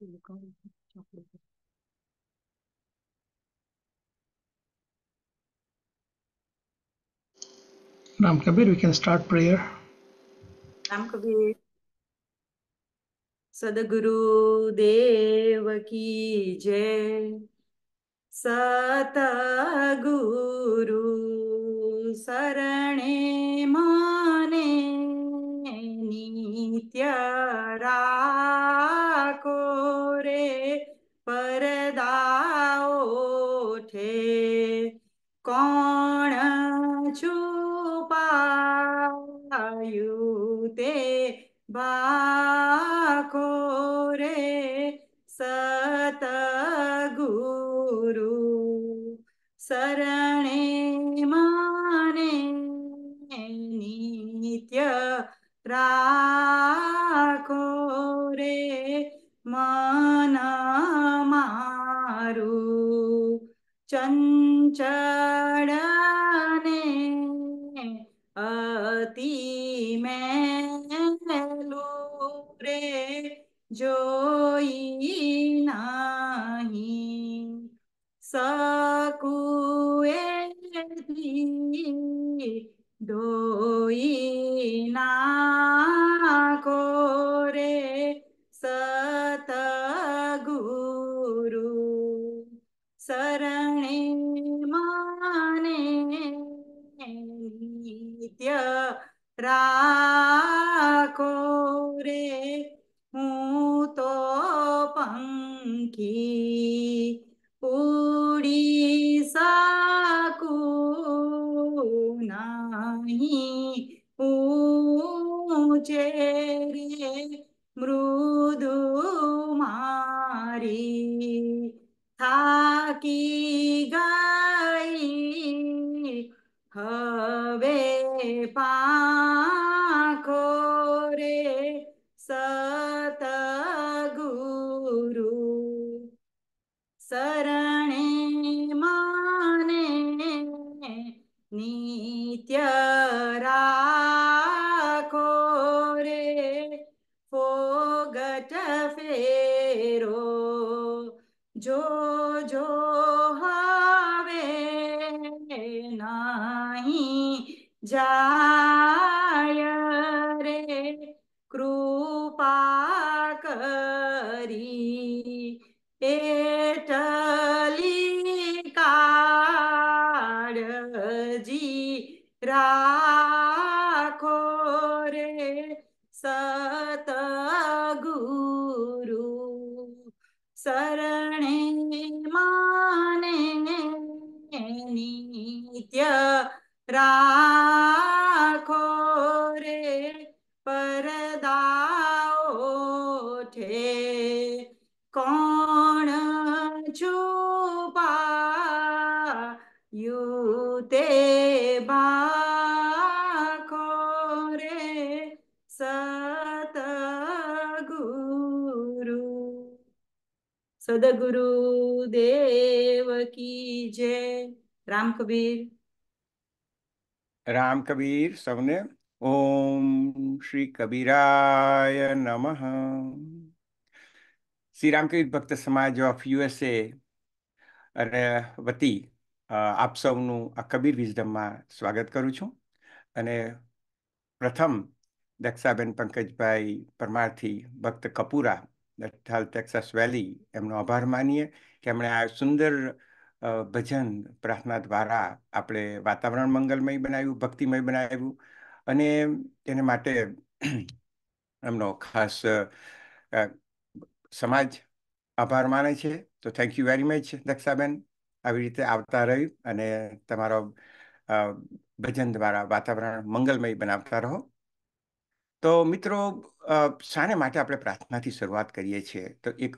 Ram Kabir, we can start prayer. Ram Kabir. सदगुरु देव की जय। सतगुरु शरणे माने नित्य राखो रे परदाओ ठे कोण છુપાયું તે બાખો રે સતગુરુ શરણે માને નિત્ય રાખો રે મન મારું ચંચળ ને અતિ મેલું રે જોઈ નહીં સકુએથી ધોઈ નાખો રે સતગુરુ શરણે માને નિત્ય રાખો રે હું તો પંખી ઉડી શકું નહીં ઊંચે રે મૃદુ મારી થાકી ગઈ હવે પાંખો રે સતગુરુ શરણે માને નિત્ય રાખો રે ફોગટ ફેરો જો જો હવે નહીં જાય રે કૃપા કરી એટલી કાળજી રાખો રે સતગુરુ શરણે માને નિત્ય રાખો રે પરદાઓ ઠે કોણ છુપાયું તે બાખો રે સતગુરુ સદગુરુ દેવ કી જય। રામ કબીર। રામ કબીર સૌને ઓમ શ્રી કબીરાય નમઃ। શ્રી રામકબીર ભક્ત સમાજ ઓફ યુએસએ અને વતી આપ સૌનું આ કબીર વિઝડમમાં સ્વાગત કરું છું અને પ્રથમ દક્ષાબેન પંકજભાઈ પરમારથી ભક્ત કપૂરા દઠાલ ટેક્સાસ વેલી એમનો આભાર માનીએ કે એમણે આ સુંદર ભજન પ્રાર્થના દ્વારા આપણે વાતાવરણ મંગલમય બનાવ્યું, ભક્તિમય બનાવ્યું અને તેને માટે એમનો ખાસ સમાજ આભાર માને છે। તો થેન્ક યુ વેરી મચ દક્ષાબેન, આવી રીતે આવતા રહ્યું અને તમારો ભજન દ્વારા વાતાવરણ મંગલમય બનાવતા રહો। તો મિત્રો, શાને માટે આપણે પ્રાર્થનાથી શરૂઆત કરીએ છીએ તો એક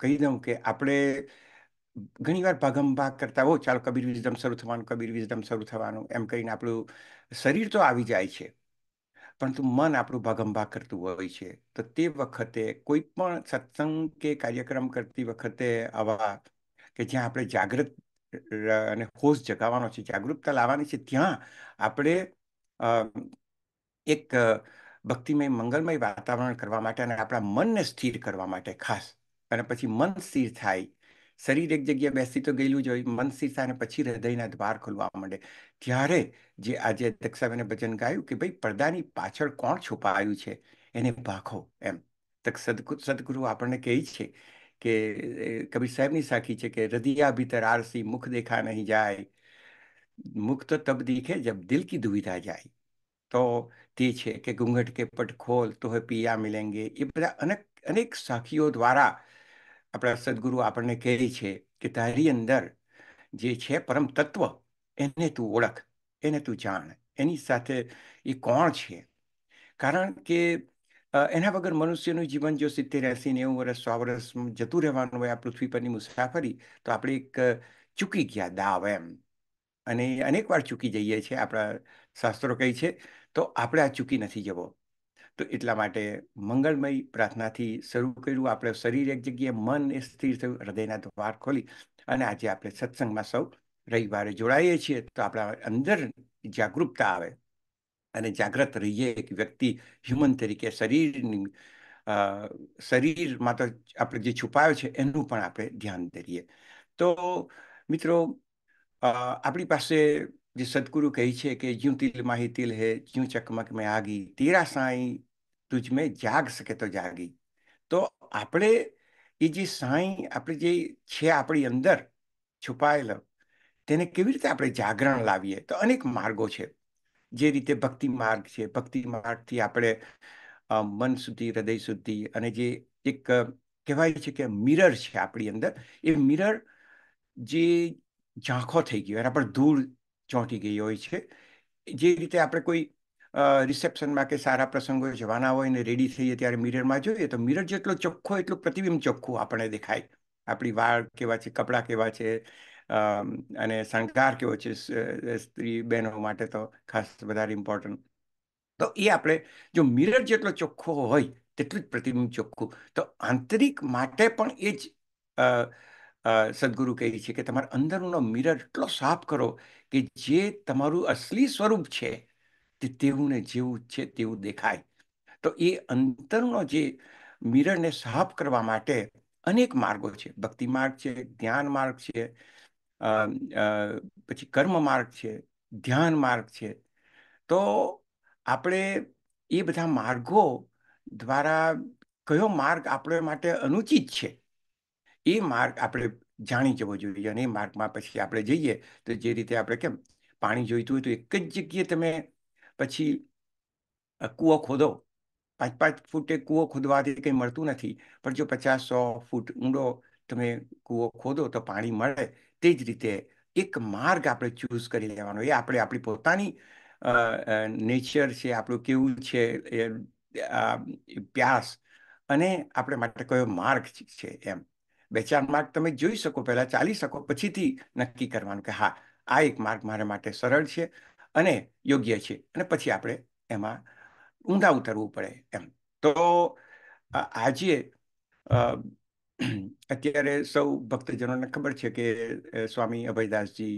કહી દઉં કે આપણે ઘણીવાર ભાગમભાગ કરતા હો, ચાલો કબીર વિઝડમ શરૂ થવાનું, કબીર વિઝડમ શરૂ થવાનું એમ કહીને આપણું શરીર તો આવી જાય છે પરંતુ મન આપણું ભાગમભાગ કરતું હોય છે। તો તે વખતે કોઈ પણ સત્સંગ કે કાર્યક્રમ કરતી વખતે આવા કે જ્યાં આપણે જાગૃત અને હોશ જગાવવાનો છે, જાગૃતતા લાવવાની છે, ત્યાં આપણે એક ભક્તિમય મંગલમય વાતાવરણ કરવા માટે અને આપણા મનને સ્થિર કરવા માટે ખાસ. અને પછી મન સ્થિર થાય, શરીર એક જગ્યાએ બેસી તો ગયેલું જ હોય, મન સ્થિર થાય અને પછી હૃદયના દ્વાર ખોલવા માંડે, ત્યારે જે આજે દક્ષાબેને ભજન ગાયું કે ભાઈ પડદાની પાછળ કોણ છુપાયું છે એને ભાખો એમ. સદગુરુ આપણને કહે છે કે કબીર સાહેબની સાખી છે કે હૃદયા ભીતર આરસી મુખ દેખા નહીં જાય, મુખ તો તબ દીખે જબ દિલ કી દુવિધા જાય. તો તે છે કે ઘૂંઘટ કે પટ ખોલ તો હે પિયા મિલેંગે, એ બધા અનેક અનેક સાખીઓ દ્વારા આપણા સદગુરુ આપણને કહે છે કે તારી અંદર જે છે પરમ તત્વ એને તું ઓળખ, એને તું જાણ, એની સાથે એ કોણ છે. કારણ કે એના વગર મનુષ્યનું જીવન જો 70, 80, 90 વર્ષ, 100 વર્ષ જતું રહેવાનું હોય આ પૃથ્વી પરની મુસાફરી, તો આપણે એક ચૂકી ગયા દાવ એમ. અને અનેક વાર ચૂકી જઈએ છીએ, આપણા શાસ્ત્રો કહે છે, તો આપણે આ ચૂકી નથી જવો. તો એટલા માટે મંગળમય પ્રાર્થનાથી શરૂ કર્યું. આપણે શરીર એક જગ્યાએ, મન એ સ્થિર થયું, હૃદયના દ્વાર ખોલી અને આજે આપણે સત્સંગમાં સૌ રવિવારે જોડાઈએ છીએ. તો આપણા અંદર જાગૃતતા આવે અને જાગ્રત રહીએ એક વ્યક્તિ હ્યુમન તરીકે. શરીરમાં તો આપણે જે છુપાયો છે એનું પણ આપણે ધ્યાન ધરીએ. તો મિત્રો, આપણી પાસે જે સદગુરુ કહે છે કે જ્યું તિલ માહી તિલ હે, જ્યું ચકમક મેં આગી, તેરા સાઈ તુજ મેં જાગ શકે તો જાગી. તો આપણે એ જે સાઈ આપણે જે છે આપણી અંદર છુપાયેલો, તેને કેવી રીતે આપણે જાગરણ લાવીએ? તો અનેક માર્ગો છે. જે રીતે ભક્તિ માર્ગ છે, ભક્તિ માર્ગથી આપણે મન સુધી, હૃદય સુધી, અને જે એક કહેવાય છે કે મિરર છે આપણી અંદર, એ મિરર જે ઝાંખો થઈ ગયો, એના પર ધૂળ ચોંટી ગઈ હોય છે. જે રીતે આપણે કોઈ રિસેપ્શનમાં કે સારા પ્રસંગો જવાના હોય ને રેડી થઈએ ત્યારે મિરરમાં જોઈએ, તો મિરર જેટલો ચોખ્ખો એટલું પ્રતિબિંબ ચોખ્ખું આપણને દેખાય. આપણી વાળ કેવા છે, કપડાં કેવા છે, અને શણગાર કેવો છે, સ્ત્રી બહેનો માટે તો ખાસ વધારે ઇમ્પોર્ટન્ટ. તો એ આપણે જો મિરર જેટલો ચોખ્ખો હોય તેટલું જ પ્રતિબિંબ ચોખ્ખું. તો આંતરિક માટે પણ એ જ સદગુરુ કહે છે કે તમારા અંદરનો મિરર એટલો સાફ કરો કે જે તમારું અસલી સ્વરૂપ છે તે તેવું ને જેવું છે તેવું દેખાય. તો એ અંતરનો જે મિરરને સાફ કરવા માટે અનેક માર્ગો છે. ભક્તિ માર્ગ છે, જ્ઞાન માર્ગ છે, પછી કર્મ માર્ગ છે, ધ્યાન માર્ગ છે. તો આપણે એ બધા માર્ગો દ્વારા કયો માર્ગ આપણે માટે અનુચિત છે એ માર્ગ આપણે જાણી જવો જોઈએ. અને એ માર્ગમાં પછી આપણે જઈએ તો જે રીતે આપણે કેમ પાણી જોઈતું હોય તો એક જ જગ્યાએ તમે પછી કૂવો ખોદો, 5-5 ફૂટે કૂવો ખોદવાથી કંઈ મળતું નથી, પણ જો 50-100 ફૂટ ઊંડો તમે કૂવો ખોદો તો પાણી મળે. તે જ રીતે એક માર્ગ આપણે ચૂઝ કરી લેવાનો. એ આપણે આપણી પોતાની નેચર છે, આપણું કેવું છે પ્યાસ, અને આપણે માટે કયો માર્ગ છે એમ. 2-4 માર્ગ તમે જોઈ શકો, પહેલાં ચાલી શકો, પછીથી નક્કી કરવાનું કે હા, આ એક માર્ગ મારા માટે સરળ છે અને યોગ્ય છે, અને પછી આપણે એમાં ઊંડા ઉતરવું પડે એમ. તો આજે અત્યારે સૌ ભક્તજનોને ખબર છે કે સ્વામી અભયદાસજી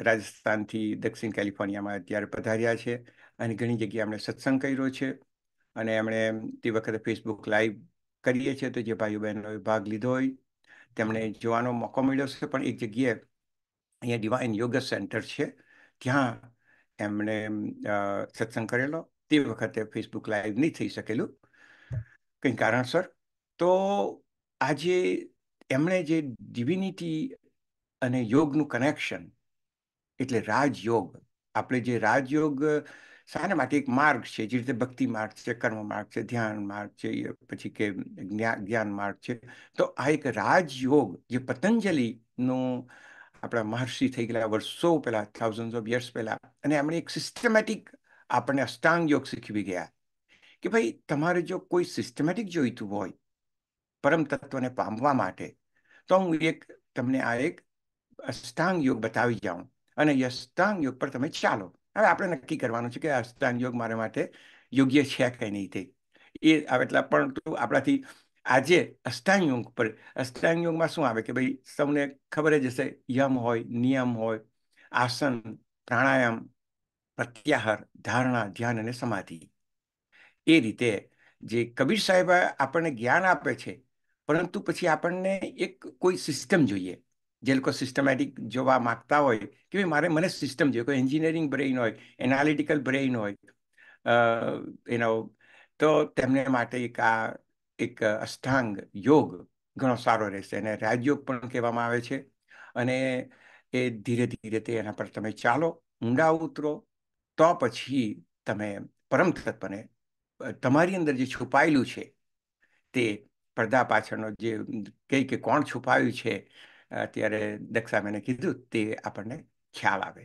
રાજસ્થાનથી દક્ષિણ કેલિફોર્નિયામાં અત્યારે પધાર્યા છે, અને ઘણી જગ્યાએ એમણે સત્સંગ કર્યો છે. અને એમણે તે વખતે ફેસબુક લાઈવ કરીએ છીએ, તો જે ભાઈઓ બહેનોએ ભાગ લીધો હોય તેમણે જોવાનો મોકો મળ્યો છે. પણ એક જગ્યાએ અહીંયા ડિવાઇન યોગ સેન્ટર છે, ત્યાં એમણે સત્સંગ કરેલો. તે વખતે ફેસબુક લાઈવ નહીં થઈ શકેલું કંઈ કારણસર. તો આજે એમણે જે ડિવિનિટી અને યોગનું કનેક્શન, એટલે રાજયોગ. આપણે જે રાજયોગ શાના માટે એક માર્ગ છે, જે રીતે ભક્તિ માર્ગ છે, કર્મ માર્ગ છે, ધ્યાન માર્ગ છે, પછી કે જ્ઞાન માર્ગ છે. તો આ એક રાજયોગ જે પતંજલિનું આપણા મહર્ષિ થઈ ગયેલા વર્ષો પહેલા, થાઉઝન્ડ ઓફ યર્સ પહેલા, અને એમણે એક સિસ્ટમેટિક આપણને અષ્ટાંગ યોગ શીખવી ગયા કે ભાઈ તમારે જો કોઈ સિસ્ટમેટિક જોઈતું હોય પરમ તત્વને પામવા માટે, તો હું તમને આ એક અષ્ટાંગ યોગ બતાવી જાઉં, અને એ અષ્ટાંગ યોગ પર તમે ચાલો. હવે આપણે નક્કી કરવાનું છે કે અષ્ટાંગ યોગ મારા માટે યોગ્ય છે કે નહીં. તે એ આવે એટલા, પરંતુ આપણાથી આજે અષ્ટાંગ યોગ પર, અષ્ટાંગ યોગમાં શું આવે કે ભાઈ સૌને ખબર જ હશે, યમ હોય, નિયમ હોય, આસન, પ્રાણાયામ, પ્રત્યાહાર, ધારણા, ધ્યાન અને સમાધિ. એ રીતે જે કબીર સાહેબ આપણને જ્ઞાન આપે છે, પરંતુ પછી આપણને એક કોઈ સિસ્ટમ જોઈએ. જે લોકો સિસ્ટમેટિક જોવા માંગતા હોય કે ભાઈ મને સિસ્ટમ જોઈએ, કોઈ એન્જિનિયરિંગ બ્રેઇન હોય, એનાલિટિકલ બ્રેઇન હોય, તો તેમને માટે એક અષ્ટાંગ યોગ ઘણો સારો રહેશે. અને રાજયોગ પણ કહેવામાં આવે છે. અને એ ધીરે ધીરે એના પર તમે ચાલો, ઊંડા ઉતરો, તો પછી તમે પરમ તત્વને તમારી અંદર જે છુપાયેલું છે તે પડદા પાછળનો જે કે કોણ છુપાયું છે, અત્યારે દક્ષાબેને કીધું, તે આપણને ખ્યાલ આવે.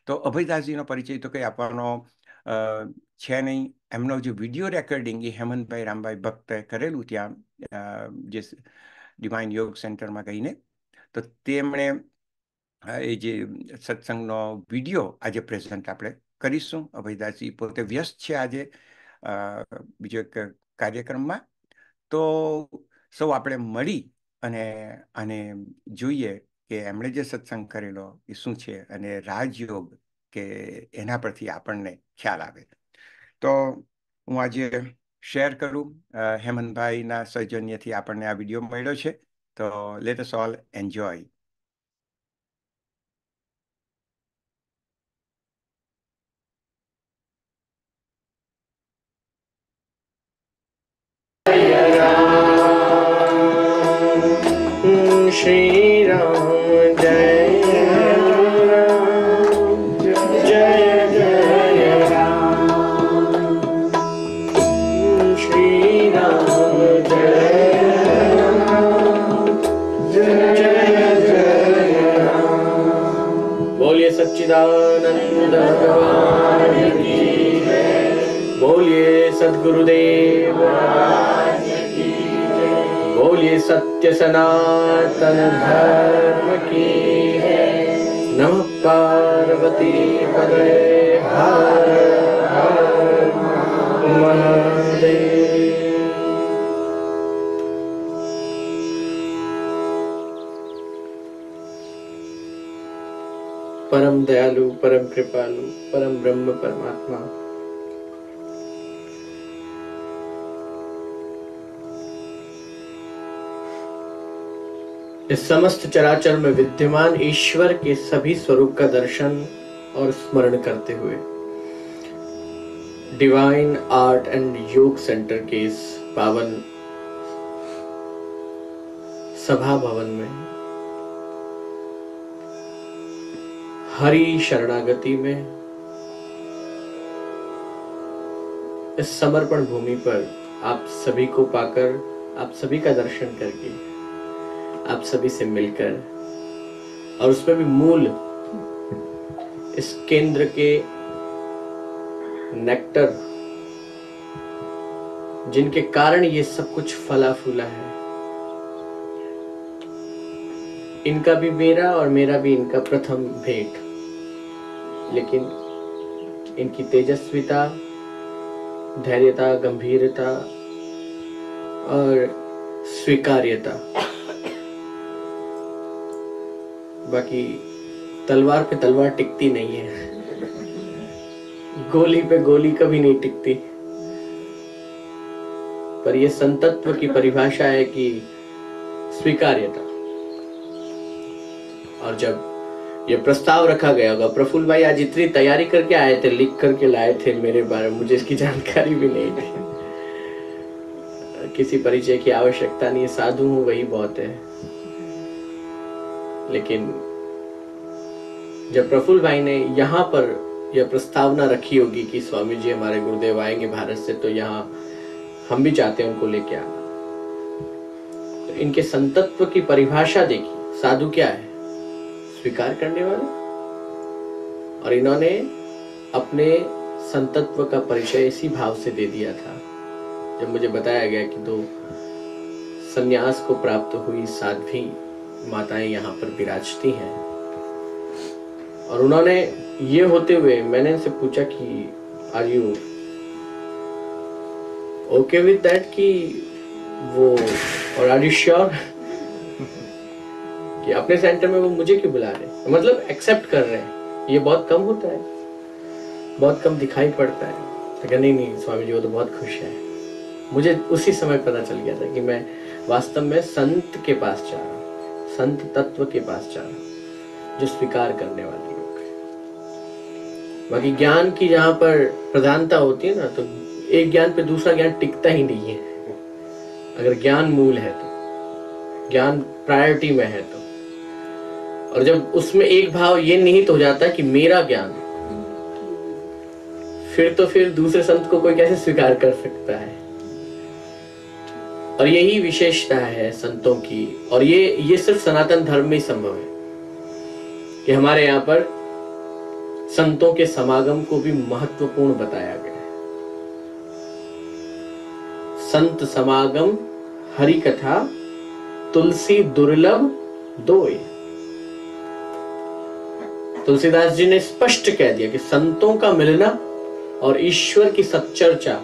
તો અભયદાસજીનો પરિચય તો કંઈ આપવાનો છે નહીં. એમનો જે વિડીયો રેકોર્ડિંગ એ હેમંતભાઈ રામભાઈ ભક્તે કરેલું ત્યાં જે ડિવાઇન યોગ સેન્ટરમાં ગઈને, તો તેમણે એ જે સત્સંગનો વિડીયો આજે પ્રેઝન્ટ આપણે કરીશું. અભયદાસજી પોતે વ્યસ્ત છે આજે બીજો એક કાર્યક્રમમાં. તો સૌ આપણે મળી અને જોઈએ કે એમણે જે સત્સંગ કરેલો એ શું છે, અને રાજયોગ કે એના પરથી આપણને ખ્યાલ આવે. તો હું આજે શેર કરું. હેમંતભાઈના સૌજન્યથી આપણને આ વિડીયો મળ્યો છે. તો let us all enjoy. Shri Ram जय राम, जय जय राम. श्री राम जय राम, जय जय राम. बोलिए सच्चिदानंद भगवान की जय. बोलिए सद्गुरुदेव बोलिए सत्य सनातन धर्म की है. नमः पार्वती पदे हर हर महादेव. परम दयालु, परम कृपालु, परम ब्रह्म परमात्मा, इस समस्त चराचर में विद्यमान ईश्वर के सभी स्वरूप का दर्शन और स्मरण करते हुए डिवाइन आर्ट एंड योग सेंटर के इस पावन सभा भवन में हरि शरणागति में इस समर्पण भूमि पर आप सभी को पाकर, आप सभी का दर्शन करके, आप सभी से मिलकर, और उसमें भी मूल इस केंद्र के नेक्टर जिनके कारण ये सब कुछ फला फूला है, इनका भी मेरा और मेरा भी इनका प्रथम भेंट. लेकिन इनकी तेजस्विता, धैर्यता, गंभीरता और स्वीकार्यता, बाकी तलवार पे तलवार टिकती नहीं है, गोली पे गोली कभी नहीं टिकती. पर ये संतत्व की परिभाषा है कि स्वीकार्यता. और जब ये प्रस्ताव रखा गया होगा, प्रफुल्ल भाई आज इतनी तैयारी करके आए थे, लिख करके लाए थे मेरे बारे में, मुझे इसकी जानकारी भी नहीं थी. किसी परिचय की आवश्यकता नहीं है, साधु हूं वही बहुत है. लेकिन जब प्रफुल्ल भाई ने यहाँ पर यह प्रस्तावना रखी होगी कि स्वामी जी हमारे गुरुदेव आएंगे भारत से, तो यहाँ हम भी चाहते हैं उनको लेके आना. तो इनके संतत्व की परिभाषा देखिए, साधु क्या है? स्वीकार करने वाले. और इन्होंने अपने संतत्व का परिचय इसी भाव से दे दिया था जब मुझे बताया गया कि 2 संन्यास को प्राप्त हुई साध्वी माताएं यहाँ पर विराजती हैं. और उन्होंने ये होते हुए मैंने इनसे पूछा कि are you okay with that, कि वो, और आर यू श्योर कि अपने सेंटर में वो मुझे क्यों बुला रहे हैं, मतलब एक्सेप्ट कर रहे हैं. ये बहुत कम होता है. बहुत कम दिखाई पड़ता है। तो नहीं नहीं स्वामी जी वो तो बहुत खुश है। मुझे उसी समय पता चल गया था कि मैं वास्तव में संत के पास जा रहा हूँ, संत तत्व के पास जा रहा हूँ जो स्वीकार करने वाले लोग हैं। बाकी ज्ञान की जहाँ पर प्रधानता होती है ना, तो एक ज्ञान पे दूसरा ज्ञान टिकता ही नहीं है। अगर ज्ञान मूल है तो, ज्ञान प्रायोरिटी में है तो, और जब उसमें एक भाव ये निहित हो जाता है कि मेरा ज्ञान, फिर दूसरे संत को कोई कैसे स्वीकार कर सकता है। और यही विशेषता है संतों की, और ये सिर्फ सनातन धर्म में ही संभव है कि हमारे यहाँ पर संतों के समागम को भी महत्वपूर्ण बताया गया है। संत समागम हरि कथा तुलसी दुर्लभ दोय। तुलसीदास जी ने स्पष्ट कह दिया कि संतों का मिलना और ईश्वर की सच्चर्चा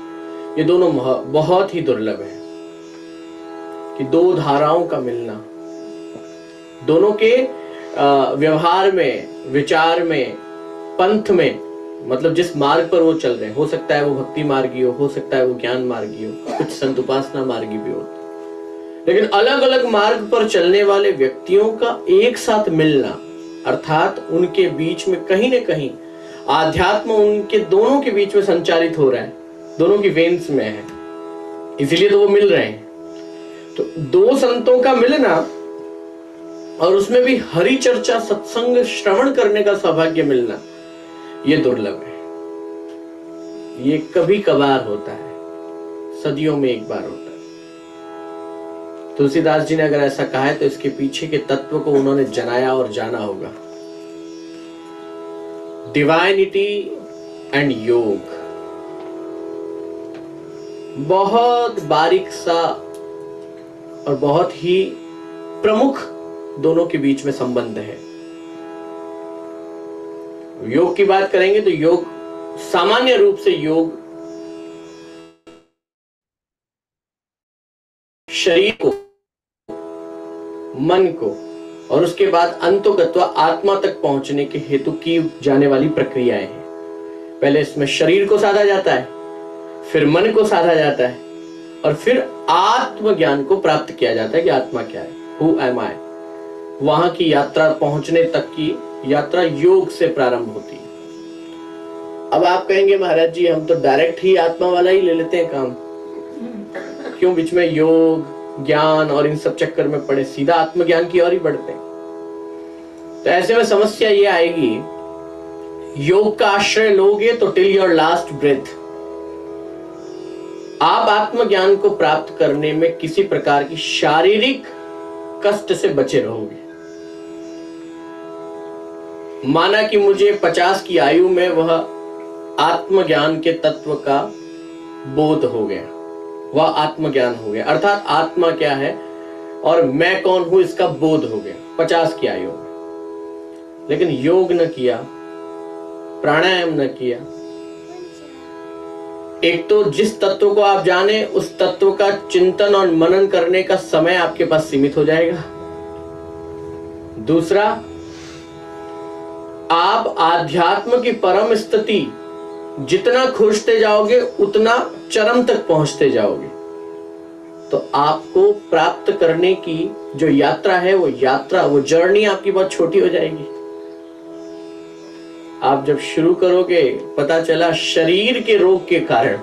ये दोनों बहुत ही दुर्लभ है। कि दो धाराओं का मिलना, दोनों के व्यवहार में, विचार में, पंथ में, मतलब जिस मार्ग पर वो चल रहे हैं, हो सकता है वो भक्ति मार्गी हो सकता है वो ज्ञान मार्गी हो, कुछ संत उपासना मार्गी भी हो, लेकिन अलग अलग मार्ग पर चलने वाले व्यक्तियों का एक साथ मिलना, अर्थात उनके बीच में कहीं न कहीं आध्यात्म उनके दोनों के बीच में संचालित हो रहा है, दोनों की वेन्स में है, इसीलिए तो वो मिल रहे हैं। तो दो संतों का मिलना और उसमें भी हरि चर्चा सत्संग श्रवण करने का सौभाग्य मिलना, ये दुर्लभ है। ये कभी कभार होता है, सदियों में एक बार होता है। तुलसीदास जी ने अगर ऐसा कहा है तो इसके पीछे के तत्व को उन्होंने जनाया और जाना होगा। डिवाइनिटी एंड योग बहुत बारीक सा और बहुत ही प्रमुख दोनों के बीच में संबंध है। योग की बात करेंगे तो योग सामान्य रूप से योग शरीर को, मन को और उसके बाद अंतोगत्वा आत्मा तक पहुंचने के हेतु की जाने वाली प्रक्रियाएं हैं। पहले इसमें शरीर को साधा जाता है, फिर मन को साधा जाता है और फिर आत्मज्ञान को प्राप्त किया जाता है कि आत्मा क्या है, हु एम आई। वहां की यात्रा, पहुंचने तक की यात्रा योग से प्रारंभ होती है। अब आप कहेंगे महाराज जी हम तो डायरेक्ट ही आत्मा वाला ही ले लेते हैं काम, क्यों बीच में योग ज्ञान और इन सब चक्कर में पड़े, सीधा आत्मज्ञान की ओर ही बढ़ते हैं। तो ऐसे में समस्या ये आएगी, योग का आश्रय लोगे तो टिल योर लास्ट ब्रेथ आप आत्मज्ञान को प्राप्त करने में किसी प्रकार की शारीरिक कष्ट से बचे रहोगे। माना कि मुझे 50 की आयु में वह आत्मज्ञान के तत्व का बोध हो गया, वह आत्मज्ञान हो गया, अर्थात आत्मा क्या है और मैं कौन हूं इसका बोध हो गया 50 की आयु में। लेकिन योग न किया, प्राणायाम न किया, एक तो जिस तत्व को आप जाने उस तत्व का चिंतन और मनन करने का समय आपके पास सीमित हो जाएगा। दूसरा, आप आध्यात्म की परम स्थिति जितना खोजते जाओगे उतना चरम तक पहुंचते जाओगे। तो आपको प्राप्त करने की जो यात्रा है वो जर्नी आपकी बहुत छोटी हो जाएगी। आप जब शुरू करोगे पता चला शरीर के रोग के कारण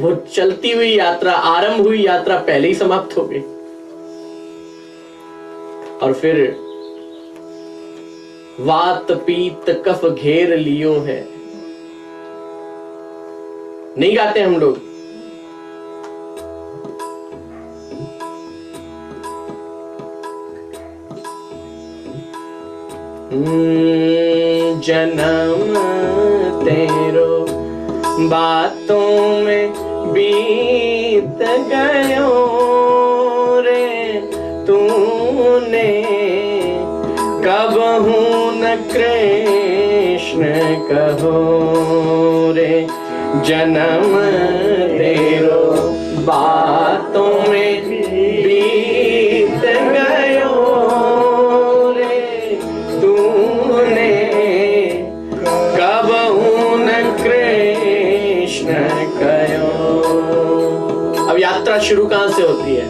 वो चलती हुई यात्रा, आरंभ हुई यात्रा पहले ही समाप्त हो गई और फिर वात पीत कफ घेर लियो है। नहीं गाते हम लोग, जन्म तेरो बातों में बीत गयो रे, तूने कबहू न कृष्ण कहो रे। जन्म तेरो बातों में बीत गयो रे, तूने कबहू न कृष्ण कयो। अब यात्रा शुरू कहां से होती है?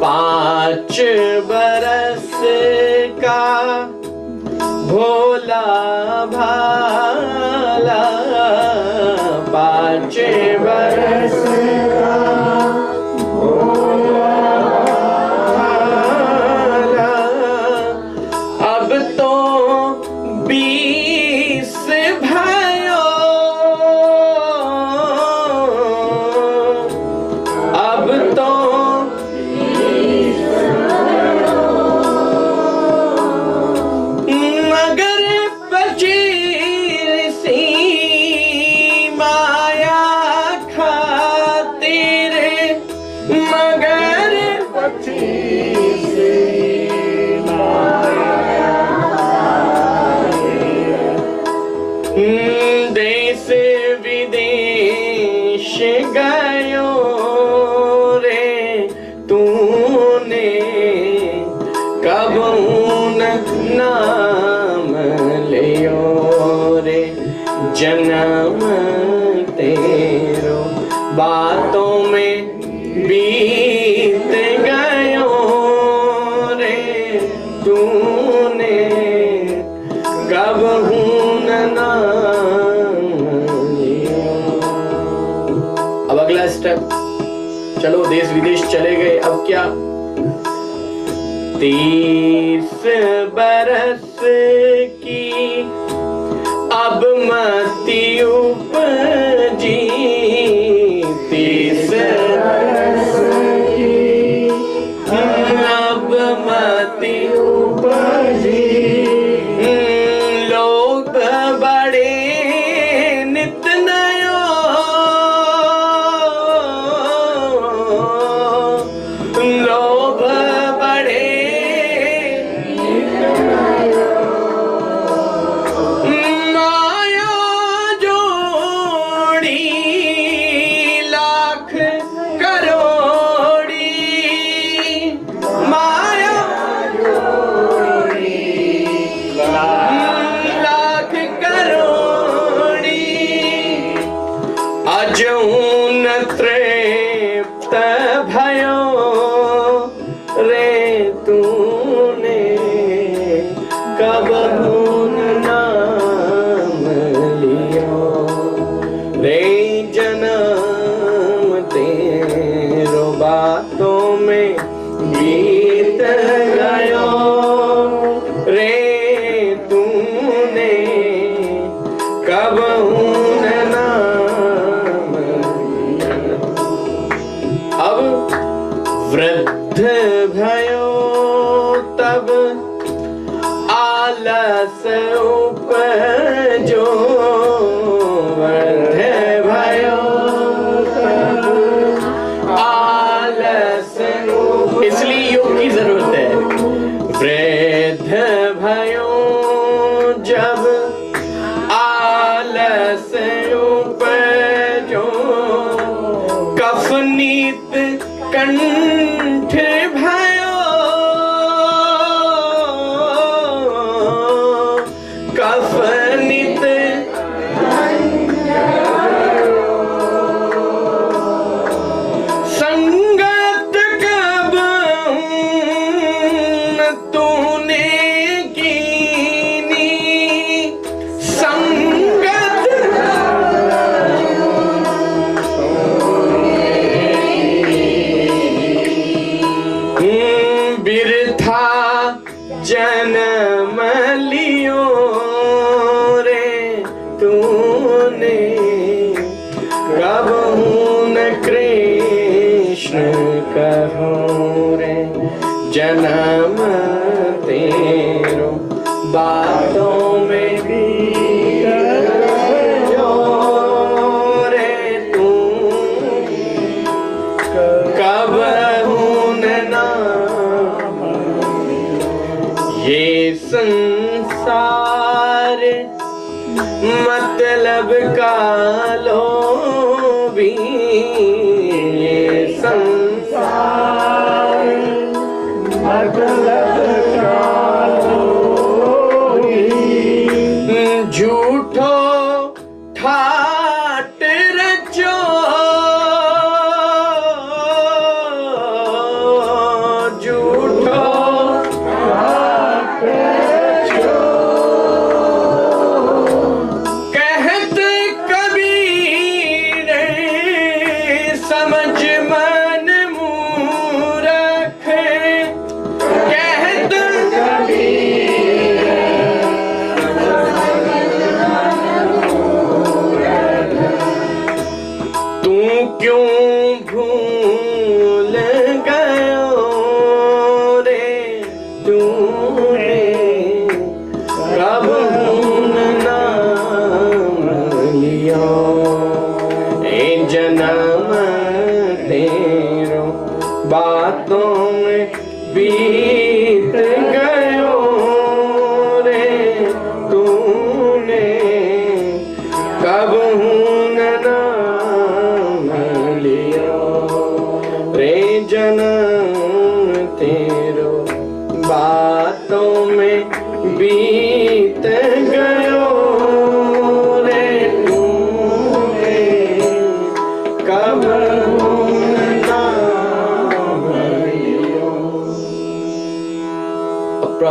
5 बरस का भोला भाला, 5 बरस का भोला भाला, अब तो 20 भयो, अब तो मगर 25 माया खातिर, मगर 25 देश विदेश गयो रे तूने, कब नाम लियो रे, जन्म तेरो बातों में बीत गयो रे तूने, कब नाम लियो। अब अगला स्टेप, चलो देश विदेश चले गए, अब क्या? 30 बरस की अब मति उपजी, 30 बरस की अब मति उपजी, लोग बड़े नित नयो, लोभ बड़े माया जोड़ी लाख करोड़ी, माया जोड़ी लाख करोड़ी, अजून तृप्त भयो रे तूने, कब नाम लियो रे, जन्म तेरो बातों में बीत गयो रे तूने, कब नाम लियो। अब वृद्ध भयो तब आलस उपजो, वृद्ध भयो तब आलस, इसलिए योग की जरूरत है। वृद्ध भयो जब आलस उपजो, कफनीत कंठ भयो, कफनीत संगत कब तूने कीनी, संगत बिरथा जन्म लियो रे तूने, कब न कृष्ण कहो रे, जन्म तेरो बातों में बीत गयो रे तू, कब न नाम। ये संसार मतलब का लोभी, ये संसार मतलब का लोभी, झूठो ठाठ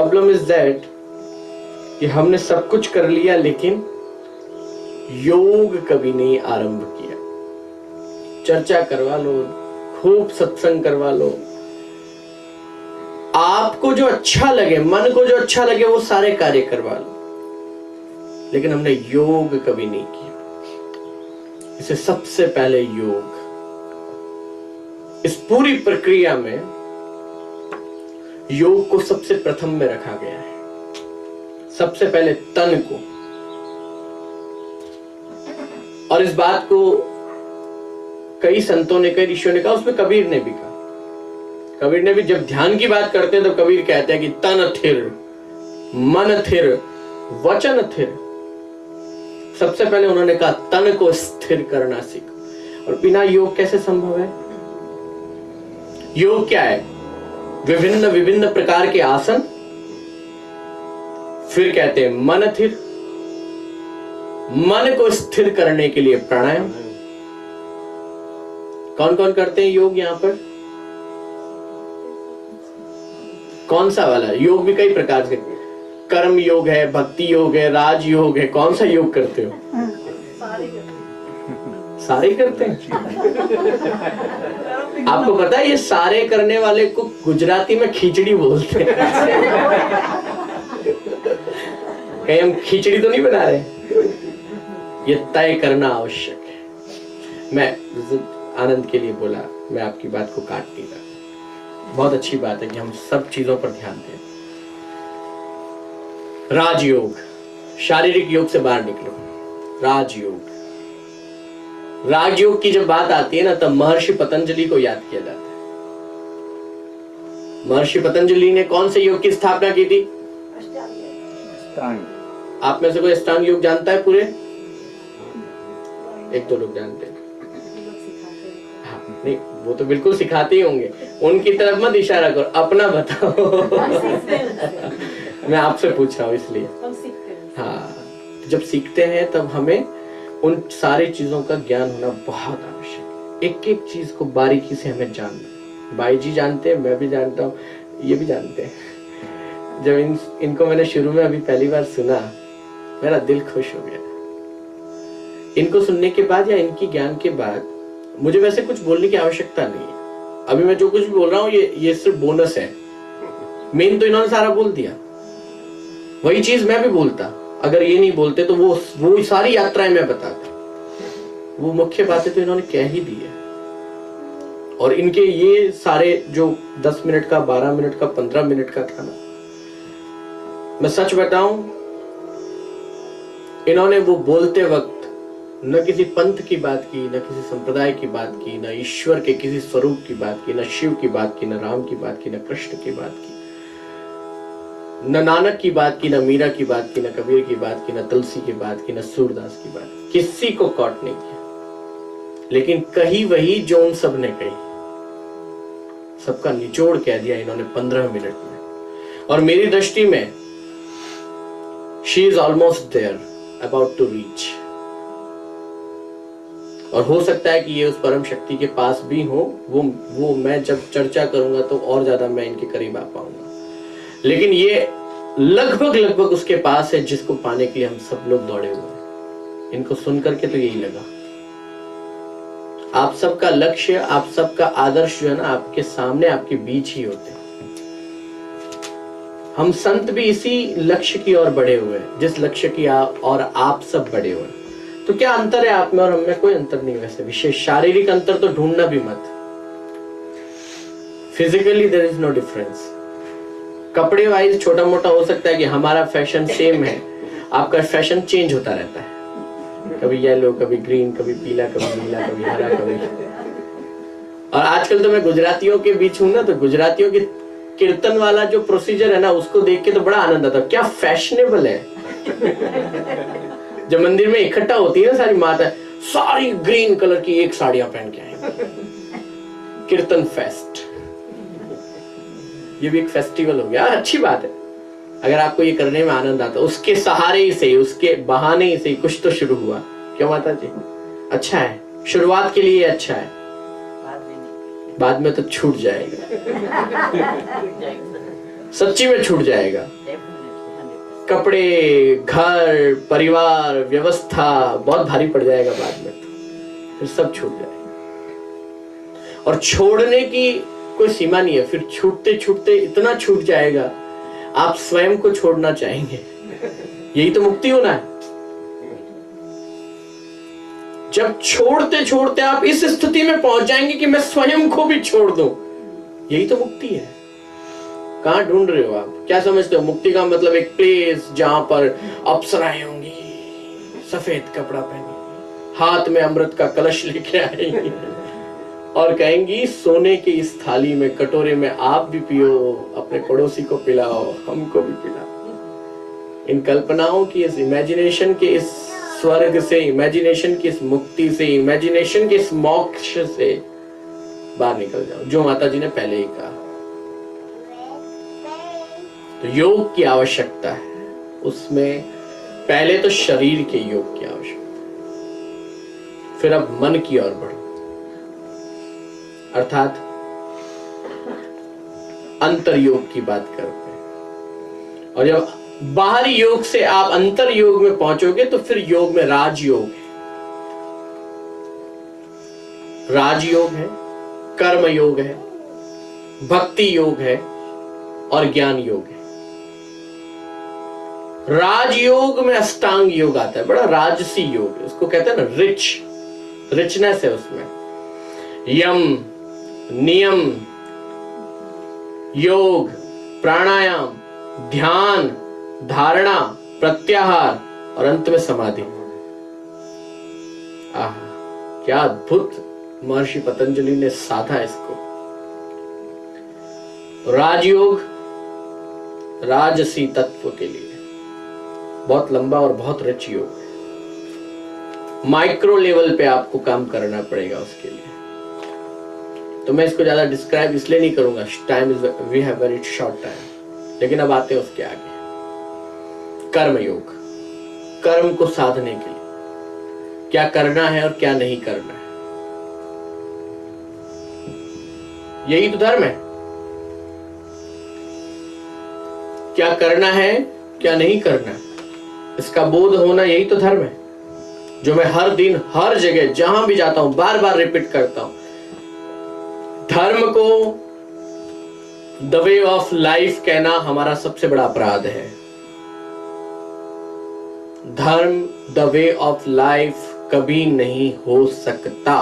प्रॉब्लम इज दैट कि हमने सब कुछ कर लिया लेकिन योग कभी नहीं आरंभ किया। चर्चा करवा लो, खूब सत्संग करवा लो, आपको जो अच्छा लगे, मन को जो अच्छा लगे वो सारे कार्य करवा लो, लेकिन हमने योग कभी नहीं किया। इसे सबसे पहले योग, इस पूरी प्रक्रिया में योग को सबसे प्रथम में रखा गया है। सबसे पहले तन को, और इस बात को कई संतों ने, कई ऋषियों ने कहा, उसमें कबीर ने भी कहा। कबीर ने भी जब ध्यान की बात करते हैं तो कबीर कहते हैं कि तन थिर, मन थिर, वचन थिर। सबसे पहले उन्होंने कहा तन को स्थिर करना सीखो। और बिना योग कैसे संभव है? योग क्या है? विभिन्न विभिन्न प्रकार के आसन, फिर कहते हैं मन थिर, मन को स्थिर करने के लिए प्राणायाम। कौन कौन करते हैं योग यहां पर? कौन सा वाला योग? भी कई प्रकार से, कर्म योग है, भक्ति योग है, राज योग है। कौन सा योग करते हो? सारे करते हैं। आपको पता है ये सारे करने वाले को गुजराती में खिचड़ी बोलते हैं। कहीं हम खिचड़ी तो नहीं बना रहे? ये तय करना आवश्यक है। मैं आनंद के लिए बोला, मैं आपकी बात को काट नहीं रहा। बहुत अच्छी बात है कि हम सब चीजों पर ध्यान दें। राजयोग, शारीरिक योग से बाहर निकलो। राजयोग, राजयोग की जब बात आती है ना, तब महर्षि पतंजलि को याद किया जाता है। महर्षि पतंजलि ने कौन से योग की स्थापना की थी? अष्टांग। आप में से कोई अष्टांग योग जानता है पूरे? एक दो लोग जानते हैं। हाँ, नहीं, वो तो बिल्कुल सिखाते ही होंगे। उनकी तरफ मत इशारा करो, अपना बताओ। मैं आपसे पूछ रहा हूँ इसलिए। हाँ, जब सीखते हैं तब हमें उन सारी चीजों का ज्ञान होना बहुत आवश्यक है। एक एक चीज को बारीकी से हमें जानना। भाई जी जानते हैं, मैं भी जानता हूँ, ये भी जानते हैं। जब इनको मैंने शुरू में अभी पहली बार सुना, मेरा दिल खुश हो गया। इनको सुनने के बाद या इनकी ज्ञान के बाद मुझे वैसे कुछ बोलने की आवश्यकता नहीं है। अभी मैं जो कुछ भी बोल रहा हूँ ये सिर्फ बोनस है। मेन तो इन्होंने सारा बोल दिया। वही चीज मैं भी बोलता, अगर ये नहीं बोलते तो वो सारी यात्राएं मैं बताता। वो मुख्य बातें तो इन्होंने कह ही दी है। और इनके ये सारे जो 10 मिनट का, 12 मिनट का, 15 मिनट का था ना, मैं सच बताऊं, इन्होंने वो बोलते वक्त न किसी पंथ की बात की, न किसी संप्रदाय की बात की, न ईश्वर के किसी स्वरूप की बात की, न शिव की बात की, न राम की बात की, न कृष्ण की बात की, न नानक की बात की, न मीरा की बात की, न कबीर की बात की, न तुलसी की बात की, न सूरदास की बात की। किसी को कॉट नहीं किया, लेकिन कही वही जो उन सब ने कही। सबका निचोड़ कह दिया इन्होंने 15 मिनट में। और मेरी दृष्टि में she is almost there, about to reach. और हो सकता है कि ये उस परम शक्ति के पास भी हो। वो मैं जब चर्चा करूंगा तो और ज्यादा मैं इनके करीब आ पाऊंगा। लेकिन ये लगभग उसके पास है, जिसको पाने के लिए हम सब लोग दौड़े हुए हैं। इनको सुन करके तो यही लगा। आप सबका लक्ष्य, आप सबका आदर्श जो है ना, आपके सामने, आपके बीच ही होते हैं। हम संत भी इसी लक्ष्य की ओर बढ़े हुए हैं, जिस लक्ष्य की और आप सब बढ़े हुए हैं। तो क्या अंतर है आप में और हम में? कोई अंतर नहीं। वैसे विशेष शारीरिक अंतर तो ढूंढना भी मत। Physically there is no difference. कपड़े वाइज छोटा मोटा हो सकता है कि हमारा फैशन सेम है, आपका फैशन चेंज होता रहता है। कभी येलो, कभी ग्रीन, कभी पीला, कभी नीला, कभी हरा, कभी। और आजकल तो मैं गुजरातियों के बीच हूं ना, तो गुजरातियों के कीर्तन वाला जो प्रोसीजर है ना, उसको देख के तो बड़ा आनंद आता है। क्या फैशनेबल है। जब मंदिर में इकट्ठा होती है ना सारी माता, सारी ग्रीन कलर की एक साड़ियां पहन के आए। कीर्तन फेस्ट, ये भी एक फेस्टिवल हो गया। अच्छी बात है, अगर आपको ये करने में आनंद आता, उसके सहारे ही से, उसके बहाने ही से कुछ तो शुरू हुआ। क्यों माता जी? अच्छा है, शुरुआत के लिए अच्छा है, बाद में तो छूट जाएगा। सच्ची में छूट जाएगा। कपड़े, घर, परिवार, व्यवस्था बहुत भारी पड़ जाएगा बाद में, तो फिर सब छूट जाएगा। और छोड़ने की कोई सीमा नहीं है, फिर छूटते छूटते इतना छूट जाएगा आप स्वयं को छोड़ना चाहेंगे। यही तो मुक्ति होना है। जब छोड़ते छोड़ते आप इस स्थिति में पहुंच जाएंगे कि मैं स्वयं को भी छोड़ दूं, यही तो मुक्ति है। कहां ढूंढ रहे हो आप? क्या समझते हो मुक्ति का मतलब? एक प्लेस जहां पर अप्सराएं होंगी, सफेद कपड़ा पहनेंगी, हाथ में अमृत का कलश लेके आएंगी और कहेंगी सोने की इस थाली में, कटोरे में आप भी पियो, अपने पड़ोसी को पिलाओ, हमको भी पिलाओ। इन कल्पनाओं की, इस इमेजिनेशन के इस स्वर्ग से, इमेजिनेशन की इस मुक्ति से, इमेजिनेशन के इस मोक्ष से बाहर निकल जाओ, जो माता जी ने पहले ही कहा। तो योग की आवश्यकता है, उसमें पहले तो शरीर के योग की आवश्यकता है, फिर अब मन की ओर बढ़ो, अर्थात अंतर योग की बात करते हैं। और जब बाहरी योग से आप अंतर योग में पहुंचोगे तो फिर योग में राजयोग है, राजयोग है, कर्म योग है, भक्ति योग है और ज्ञान योग है। राजयोग में अष्टांग योग आता है, बड़ा राजसी योग है, उसको कहते हैं ना रिचनेस है उसमें। यम, नियम, योग, प्राणायाम, ध्यान, धारणा, प्रत्याहार और अंत में समाधि। आह, क्या अद्भुत महर्षि पतंजलि ने साधा इसको। राजयोग राजसी तत्व के लिए बहुत लंबा और बहुत रिच योग है। माइक्रो लेवल पे आपको काम करना पड़ेगा उसके लिए। तो मैं इसको ज्यादा डिस्क्राइब इसलिए नहीं करूंगा, time is we have very short time. लेकिन अब आते हैं उसके आगे, कर्म योग। कर्म को साधने के लिए क्या करना है और क्या नहीं करना है, यही तो धर्म है। क्या करना है, क्या नहीं करना है, इसका बोध होना, यही तो धर्म है, जो मैं हर दिन हर जगह जहां भी जाता हूं बार बार रिपीट करता हूं। धर्म को द वे ऑफ लाइफ कहना हमारा सबसे बड़ा अपराध है। धर्म द वे ऑफ लाइफ कभी नहीं हो सकता।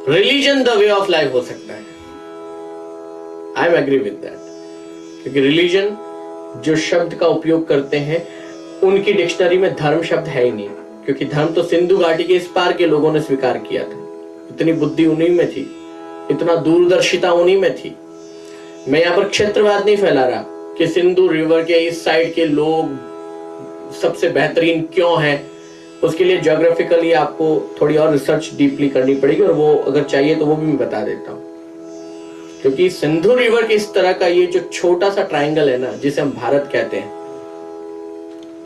Religion the way of life हो सकता है, I am agree with that. क्योंकि रिलीजन जो शब्द का उपयोग करते हैं उनकी डिक्शनरी में धर्म शब्द है ही नहीं, क्योंकि धर्म तो सिंधु घाटी के इस पार के लोगों ने स्वीकार किया था। इतनी बुद्धि उन्हीं में थी, इतना दूरदर्शिता उन्हीं में थी। मैं यहां पर क्षेत्रवाद नहीं फैला रहा कि सिंधु रिवर के इस साइड के लोग सबसे बेहतरीन क्यों हैं। उसके लिए ज्योग्राफिकली आपको थोड़ी और रिसर्च डीपली करनी पड़ेगी, और वो अगर चाहिए तो वो भी मैं बता देता हूं। क्योंकि सिंधु रिवर के इस तरह का ये जो छोटा सा ट्रायंगल है ना, जिसे हम भारत कहते हैं,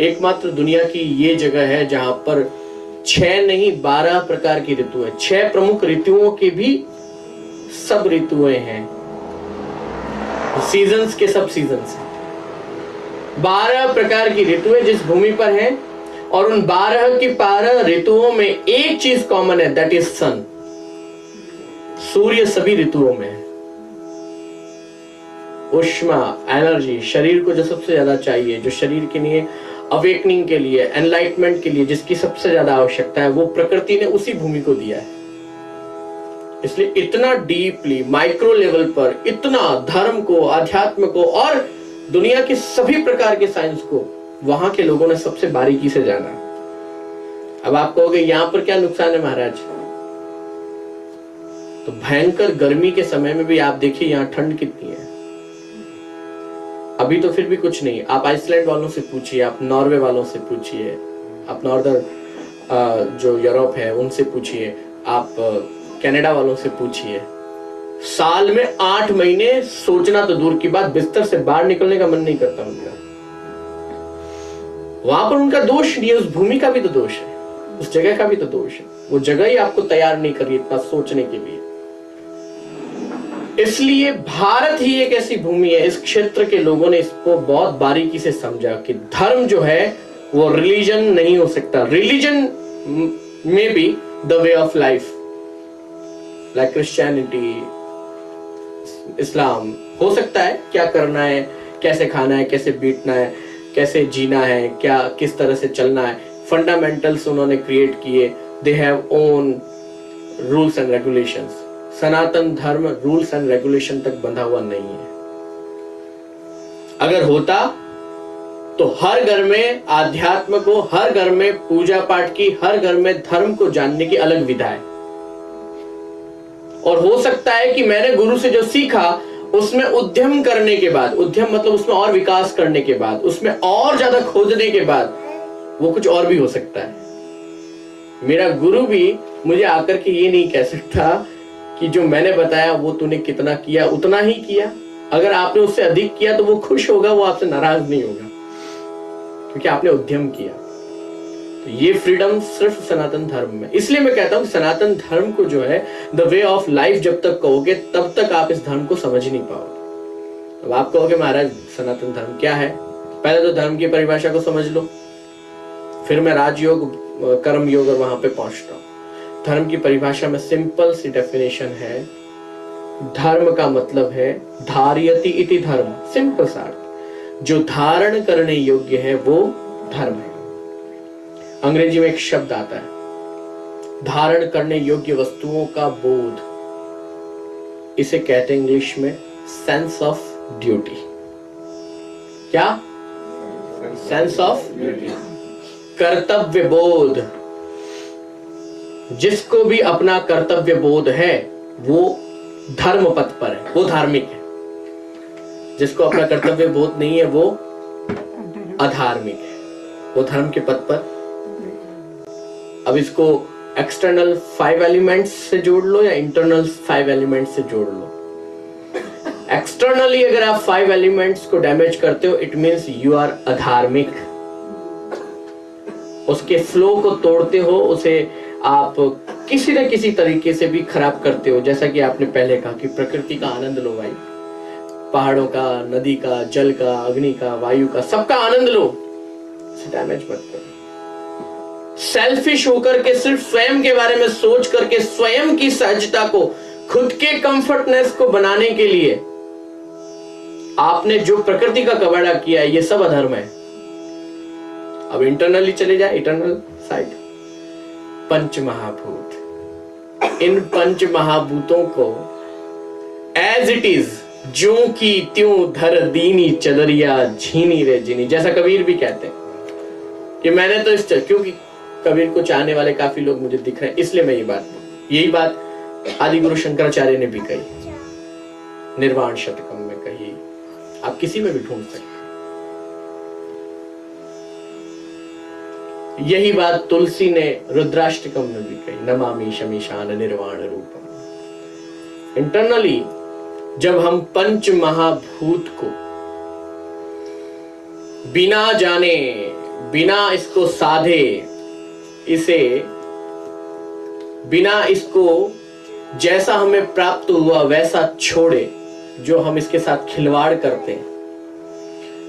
एकमात्र दुनिया की ये जगह है जहां पर 6 नहीं 12 प्रकार की ऋतु है। 6 प्रमुख ऋतुओं की भी सब ऋतुएं हैं, सीजन्स के सब सीजन्स हैं। 12 प्रकार की ऋतुएं जिस भूमि पर हैं, और उन 12 की 12 ऋतुओं में एक चीज कॉमन है, दैट इज सन। सूर्य सभी ऋतुओं में है। उष्मा, एनर्जी, शरीर को जो सबसे ज्यादा चाहिए, जो शरीर के लिए अवेकनिंग के लिए, एनलाइटमेंट के लिए जिसकी सबसे ज्यादा आवश्यकता है, वो प्रकृति ने उसी भूमि को दिया है। इसलिए इतना डीपली माइक्रो लेवल पर इतना धर्म को, अध्यात्म को और दुनिया के सभी प्रकार के साइंस को वहां के लोगों ने सबसे बारीकी से जाना। अब आप कहोगे यहां पर क्या नुकसान है महाराज? तो भयंकर गर्मी के समय में भी आप देखिए यहाँ ठंड कितनी है। अभी तो फिर भी कुछ नहीं, आप आइसलैंड वालों से पूछिए, आप नॉर्वे वालों से पूछिए, आप नॉर्दर्न जो यूरोप है उनसे पूछिए, आप कनाडा वालों से पूछिए। साल में 8 महीने सोचना तो दूर की बात, बिस्तर से बाहर निकलने का मन नहीं करता उनका। वहां पर उनका दोष नहीं है, उस भूमि का भी तो दोष है, उस जगह का भी तो दोष है। वो जगह ही आपको तैयार नहीं कर रही इतना सोचने के लिए। इसलिए भारत ही एक ऐसी भूमि है, इस क्षेत्र के लोगों ने इसको बहुत बारीकी से समझा कि धर्म जो है वो रिलीजन नहीं हो सकता। रिलीजन में be the way of life, like Christianity, Islam हो सकता है, क्या करना है, कैसे खाना है, कैसे बीतना है, कैसे जीना है, क्या किस तरह से चलना है, फंडामेंटल्स उन्होंने क्रिएट किए। They have own rules and regulations. Sanatan Dharma rules and regulation तक बंधा हुआ नहीं है। अगर होता तो हर घर में आध्यात्म को, हर घर में पूजा पाठ की, हर घर में धर्म को जानने की अलग विधा है। और हो सकता है कि मैंने गुरु से जो सीखा उसमें उद्यम करने के बाद, उद्यम मतलब उसमें और विकास करने के बाद, उसमें और ज्यादा खोजने के बाद वो कुछ और भी हो सकता है। मेरा गुरु भी मुझे आकर के ये नहीं कह सकता कि जो मैंने बताया वो तूने कितना किया, उतना ही किया। अगर आपने उससे अधिक किया तो वो खुश होगा, वो आपसे नाराज नहीं होगा, क्योंकि आपने उद्यम किया। तो ये फ्रीडम सिर्फ सनातन धर्म में। इसलिए मैं कहता हूं कि सनातन धर्म को जो है द वे ऑफ लाइफ जब तक कहोगे तब तक आप इस धर्म को समझ नहीं पाओगे। अब आप कहोगे महाराज सनातन धर्म क्या है? पहले तो धर्म की परिभाषा को समझ लो, फिर मैं राजयोग, कर्म योग और वहां पे पहुंचता हूं। धर्म की परिभाषा में सिंपल सी डेफिनेशन है, धर्म का मतलब है धार्यति इति धर्म, सिंपल सा अर्थ, जो धारण करने योग्य है वो धर्म है। अंग्रेजी में एक शब्द आता है धारण करने योग्य वस्तुओं का बोध, इसे कहते हैं इंग्लिश में सेंस ऑफ ड्यूटी। क्या? सेंस ऑफ ड्यूटी, कर्तव्य बोध। जिसको भी अपना कर्तव्य बोध है वो धर्म पथ पर है, वो धार्मिक है। जिसको अपना कर्तव्य बोध नहीं है वो अधार्मिक है, वो धर्म के पथ पर। अब इसको एक्सटर्नल 5 एलिमेंट्स से जोड़ लो या इंटरनल 5 एलिमेंट्स से जोड़ लो। एक्सटर्नली अगर आप 5 एलिमेंट्स को डैमेज करते हो, इट मींस यू आर अधार्मिक। उसके फ्लो को तोड़ते हो, उसे आप किसी न किसी तरीके से भी खराब करते हो। जैसा कि आपने पहले कहा कि प्रकृति का आनंद लो भाई, पहाड़ों का, नदी का, जल का, अग्नि का, वायु का, सबका आनंद लो, इसे डैमेज मत करो। सेल्फिश होकर के सिर्फ स्वयं के बारे में सोच करके स्वयं की सहजता को, खुद के कंफर्टनेस को बनाने के लिए आपने जो प्रकृति का कबाड़ा किया है, ये सब अधर्म है। अब इंटरनली चले जाए, इंटरनल साइड, पंच महाभूत। इन पंच महाभूतों को एज इट इज, जो की त्यों धर दीनी चदरिया झीनी रे जीनी, जैसा कबीर भी कहते हैं कि मैंने तो इस, क्योंकि कबीर को चाहने वाले काफी लोग मुझे दिख रहे हैं, इसलिए मैं यही बात आदि गुरु शंकराचार्य ने भी कही, निर्वाण शतकम में कही, आप किसी में भी ढूंढ सकते। यही बात तुलसी ने रुद्राष्टकम में भी कही, नमामि शमीशान निर्वाण रूपम। इंटरनली जब हम पंच महाभूत को बिना जाने, बिना इसको साधे, इसे बिना इसको जैसा हमें प्राप्त हुआ वैसा छोड़े, जो हम इसके साथ खिलवाड़ करते हैं।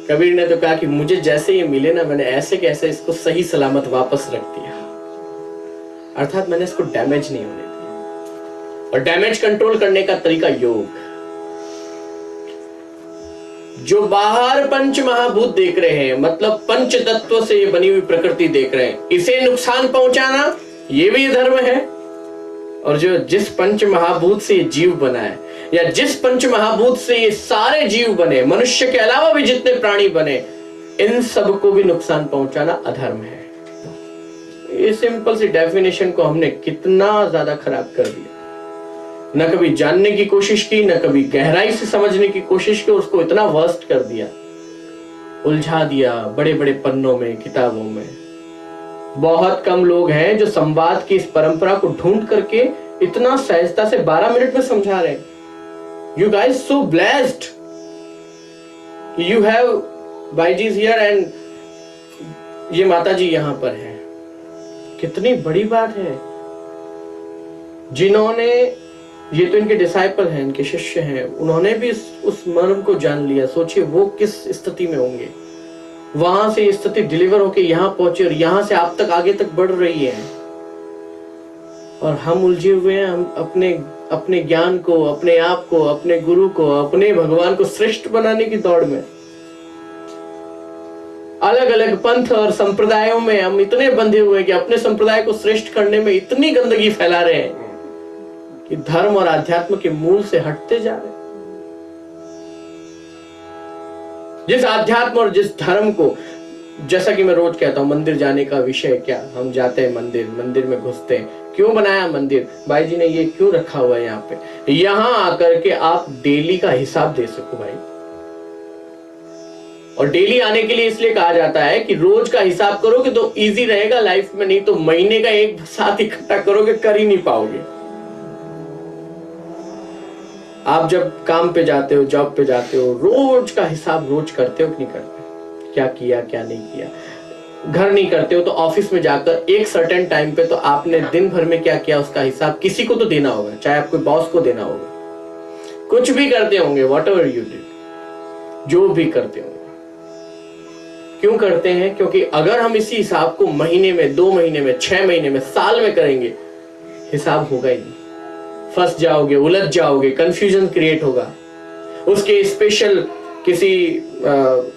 कबीर ने तो कहा कि मुझे जैसे ये मिले ना, मैंने ऐसे कैसे इसको सही सलामत वापस रख दिया, अर्थात मैंने इसको डैमेज नहीं होने दिया। और डैमेज कंट्रोल करने का तरीका योग। जो बाहर पंच महाभूत देख रहे हैं, मतलब पंच तत्व से ये बनी हुई प्रकृति देख रहे हैं, इसे नुकसान पहुंचाना ये भी धर्म है। और जो जिस पंच महाभूत से ये जीव बना है, या जिस पंच महाभूत से ये सारे जीव बने, मनुष्य के अलावा भी जितने प्राणी बने, इन सब को भी नुकसान पहुंचाना अधर्म है। ये सिंपल सी डेफिनेशन को हमने कितना ज्यादा खराब कर दिया। न कभी जानने की कोशिश की, न कभी गहराई से समझने की कोशिश की, उसको इतना वर्स्ट कर दिया, उलझा दिया बड़े बड़े पन्नों में, किताबों में। बहुत कम लोग हैं जो संवाद की इस परंपरा को ढूंढ करके इतना सहजता से 12 मिनट में समझा रहे हैं। You guys so blessed. You have Baijis here and ये माता जी यहां पर है। कितनी बड़ी बात है, जिन्होंने ये तो इनके डिसाइपल हैं, इनके शिष्य हैं, उन्होंने भी उस मर्म को जान लिया। सोचिए वो किस स्थिति में होंगे, वहां से ये स्थिति डिलीवर होके यहाँ पहुंचे और यहां से आप तक आगे तक बढ़ रही है, और हम उलझे हुए हैं। हम अपने ज्ञान को, अपने आप को, अपने गुरु को, अपने भगवान को श्रेष्ठ बनाने की दौड़ में, अलग अलग पंथ और संप्रदायों में हम इतने बंधे हुए हैं कि अपने संप्रदाय को श्रेष्ठ करने में इतनी गंदगी फैला रहे हैं कि धर्म और आध्यात्म के मूल से हटते जा रहे हैं। जिस आध्यात्म और जिस धर्म को, जैसा कि मैं रोज कहता हूं, मंदिर जाने का विषय क्या, हम जाते हैं मंदिर में घुसते हैं। क्यों बनाया मंदिर? भाई जी ने ये क्यों रखा हुआ है यहाँ पे? यहां आकर के आप डेली का हिसाब दे सको भाई। और डेली आने के लिए इसलिए कहा जाता है कि रोज का हिसाब करोगे तो इजी रहेगा लाइफ में, नहीं तो महीने का एक साथ इकट्ठा करोगे कर ही नहीं पाओगे। आप जब काम पे जाते हो, जॉब पे जाते हो, रोज का हिसाब रोज करते हो कि नहीं करते? क्या किया क्या नहीं किया। घर नहीं करते हो तो ऑफिस में जाकर एक सर्टेन टाइम पे तो आपने दिन भर में क्या किया उसका हिसाब किसी को तो देना होगा, चाहे आपको बॉस को देना होगा। कुछ भी करते होंगे, वॉट एवर यू डिड, जो भी करते होंगे। क्यों करते हैं? क्योंकि अगर हम इसी हिसाब को महीने में, 2 महीने में, 6 महीने में, साल में करेंगे, हिसाब होगा ही नहीं। फंस जाओगे, उलझ जाओगे, कंफ्यूजन क्रिएट होगा। उसके स्पेशल किसी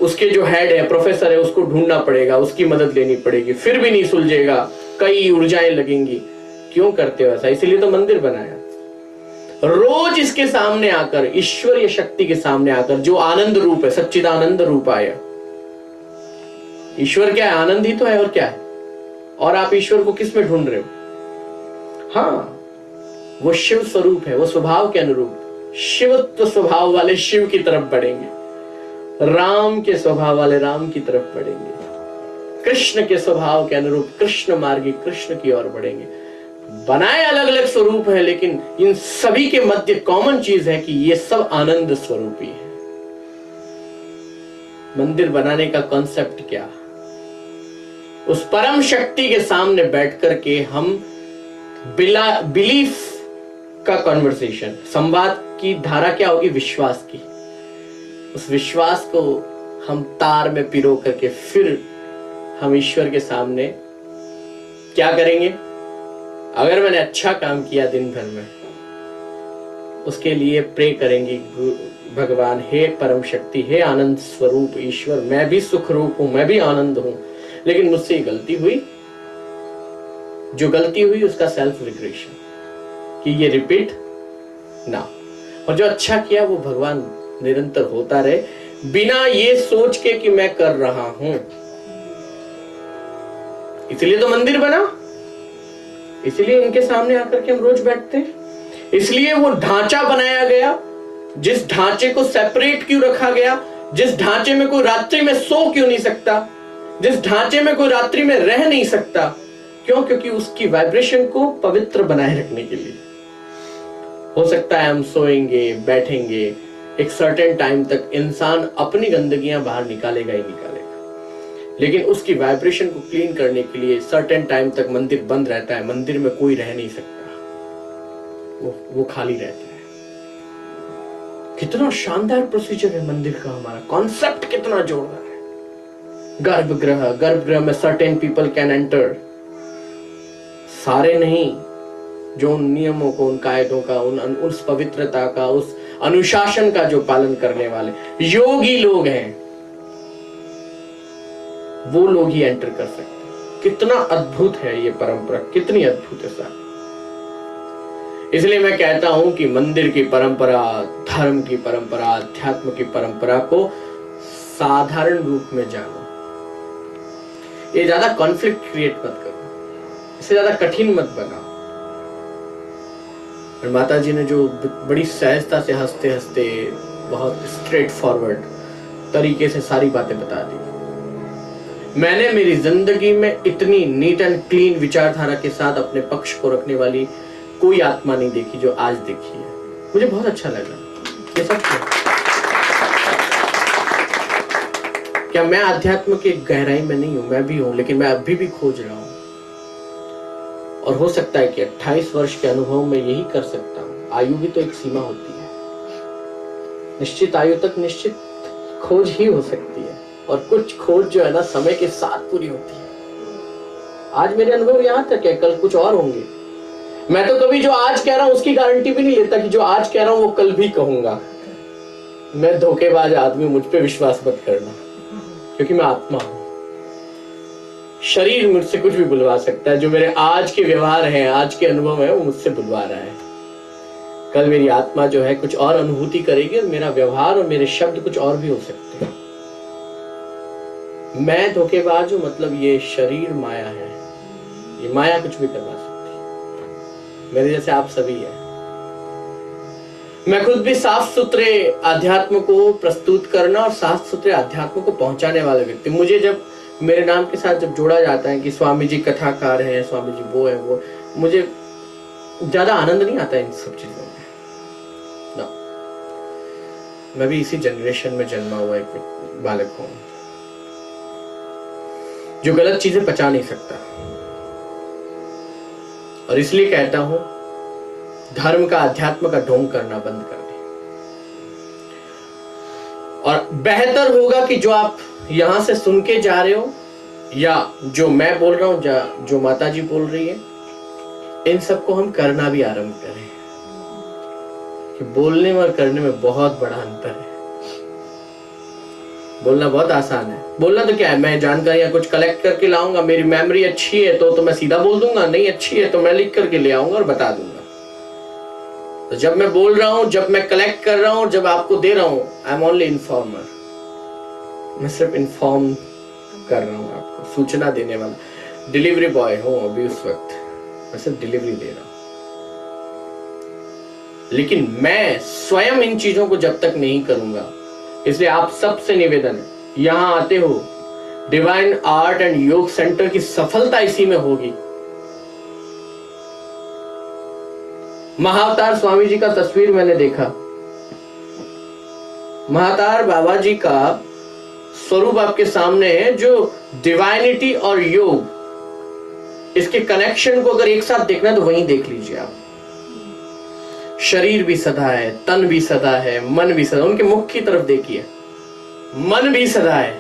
उसके जो हेड है, प्रोफेसर है, उसको ढूंढना पड़ेगा, उसकी मदद लेनी पड़ेगी, फिर भी नहीं सुलझेगा, कई ऊर्जाएं लगेंगी। क्यों करते हो ऐसा? इसीलिए तो मंदिर बनाया। रोज इसके सामने आकर, ईश्वरीय शक्ति के सामने आकर, जो आनंद रूप है, सच्चिदानंद रूप आया। ईश्वर क्या है? आनंद ही तो है, और क्या है? और आप ईश्वर को किस में ढूंढ रहे हो? हाँ, वो शिव स्वरूप है, वो स्वभाव के अनुरूप शिवत्व स्वभाव वाले शिव की तरफ बढ़ेंगे, राम के स्वभाव वाले राम की तरफ बढ़ेंगे, कृष्ण के स्वभाव के अनुरूप कृष्ण मार्गी कृष्ण की ओर बढ़ेंगे। बनाए अलग अलग स्वरूप है, लेकिन इन सभी के मध्य कॉमन चीज है कि ये सब आनंद स्वरूपी है। मंदिर बनाने का कॉन्सेप्ट क्या? उस परम शक्ति के सामने बैठ करके हम बिलीफ का कन्वर्सेशन, संवाद की धारा क्या होगी? विश्वास की। उस विश्वास को हम तार में पिरो करके फिर हम ईश्वर के सामने क्या करेंगे? अगर मैंने अच्छा काम किया दिन भर में, उसके लिए प्रे करेंगे, भगवान हे परम शक्ति, हे आनंद स्वरूप ईश्वर, मैं भी सुख रूप हूं, मैं भी आनंद हूं, लेकिन मुझसे गलती हुई। जो गलती हुई उसका सेल्फ रिग्रेशन, कि ये रिपीट ना। और जो अच्छा किया वो भगवान निरंतर होता रहे, बिना ये सोच के कि मैं कर रहा हूं। इसलिए तो मंदिर बना, इसलिए इनके सामने आकर के हम रोज बैठते हैं, इसलिए वो ढांचा बनाया गया। जिस ढांचे को सेपरेट क्यों रखा गया? जिस ढांचे में कोई रात्रि में सो क्यों नहीं सकता? जिस ढांचे में कोई रात्रि में रह नहीं सकता, क्यों? क्योंकि उसकी वाइब्रेशन को पवित्र बनाए रखने के लिए। हो सकता है हम सोएंगे, बैठेंगे, एक सर्टेन टाइम तक इंसान अपनी गंदगियां बाहर निकालेगा ही निकालेगा, लेकिन उसकी वाइब्रेशन को क्लीन करने के लिए सर्टेन टाइम तक मंदिर बंद रहता है। मंदिर में कोई रह नहीं सकता, वो खाली रहता है। कितना शानदार प्रोसीजर है मंदिर का, हमारा कॉन्सेप्ट कितना जोड़ रहा है। गर्भगृह में सर्टेन पीपल कैन एंटर, सारे नहीं, जो उन नियमों को, उन कायदों का, उस पवित्रता का, उस अनुशासन का जो पालन करने वाले योगी लोग हैं, वो लोग ही एंटर कर सकते हैं। कितना अद्भुत है ये परंपरा, कितनी अद्भुत है साहब। इसलिए मैं कहता हूं कि मंदिर की परंपरा, धर्म की परंपरा, अध्यात्म की परंपरा को साधारण रूप में जानो। ये ज्यादा कॉन्फ्लिक्ट क्रिएट मत करो, इसे ज्यादा कठिन मत बनाओ। और माता जी ने जो बड़ी सहजता से हंसते हंसते बहुत स्ट्रेट फॉरवर्ड तरीके से सारी बातें बता दी। मैंने मेरी जिंदगी में इतनी नीट एंड क्लीन विचारधारा के साथ अपने पक्ष को रखने वाली कोई आत्मा नहीं देखी जो आज देखी है। मुझे बहुत अच्छा लगा ये सब। क्या मैं अध्यात्म के गहराई में नहीं हूं? मैं भी हूं, लेकिन मैं अभी भी खोज रहा हूं। और हो सकता है कि 28 वर्ष के अनुभव में यही कर सकता हूं। आयु भी तो एक सीमा होती है, निश्चित आयु तक निश्चित खोज ही हो सकती है, और कुछ खोज जो है ना समय के साथ पूरी होती है। आज मेरे अनुभव यहां तक है, कल कुछ और होंगे। मैं तो कभी जो आज कह रहा हूं उसकी गारंटी भी नहीं लेता कि जो आज कह रहा हूं वो कल भी कहूंगा। मैं धोखेबाज आदमी, मुझ पे विश्वास मत करना, क्योंकि मैं आत्मा हूं। शरीर मुझसे कुछ भी बुलवा सकता है, जो मेरे आज के व्यवहार हैं, आज के अनुभव है, वो मुझसे बुलवा रहा है। कल मेरी आत्मा जो है कुछ और अनुभूति करेगी, और मेरा व्यवहार और मेरे शब्द कुछ और भी हो सकते हैं। मैं धोखेबाज हूं, मतलब ये शरीर माया है, ये माया कुछ भी करवा सकती है। मेरे जैसे आप सभी हैं। मैं खुद भी साफ सुथरे अध्यात्म को प्रस्तुत करना और साफ सुथरे अध्यात्म को पहुंचाने वाले व्यक्ति। मुझे जब मेरे नाम के साथ जब जोड़ा जाता है कि स्वामी जी कथाकार हैं, स्वामी जी वो है वो, मुझे ज्यादा आनंद नहीं आता इन सब चीजों में ना। मैं भी इसी जनरेशन में जन्मा हुआ एक बालक हूं जो गलत चीजें पचा नहीं सकता, और इसलिए कहता हूं धर्म का अध्यात्म का ढोंग करना बंद कर दें। और बेहतर होगा कि जो आप यहां से सुन के जा रहे हो, या जो मैं बोल रहा हूं, जो माता जी बोल रही है, इन सबको हम करना भी आरंभ करें। कि बोलने और करने में बहुत बड़ा अंतर है। बोलना बहुत आसान है, बोलना तो क्या है, मैं जानकारियां कुछ कलेक्ट करके लाऊंगा, मेरी मेमोरी अच्छी है तो मैं सीधा बोल दूंगा, नहीं अच्छी है तो मैं लिख करके ले आऊंगा और बता दूंगा। तो जब मैं बोल रहा हूं, जब मैं कलेक्ट कर रहा हूं, जब आपको दे रहा हूं, आई एम ओनली इन्फॉर्मर। मैं सिर्फ इन्फॉर्म कर रहा हूं, आपको सूचना देने वाला डिलीवरी बॉय हूं अभी उस वक्त। मैं सिर्फ डिलीवरी दे रहा हूं, लेकिन मैं स्वयं इन चीजों को जब तक नहीं करूंगा, इसलिए आप सबसे निवेदन है, यहां आते हो, डिवाइन आर्ट एंड योग सेंटर की सफलता इसी में होगी। महाअवतार स्वामी जी का तस्वीर मैंने देखा, महाअवतार बाबा जी का स्वरूप आपके सामने है, जो डिवाइनिटी और योग, इसके कनेक्शन को अगर एक साथ देखना तो वहीं देख लीजिए आप। शरीर भी सदा है, तन भी सदा है, मन भी सदा, उनके मुख की तरफ देखिए, मन भी सदा है,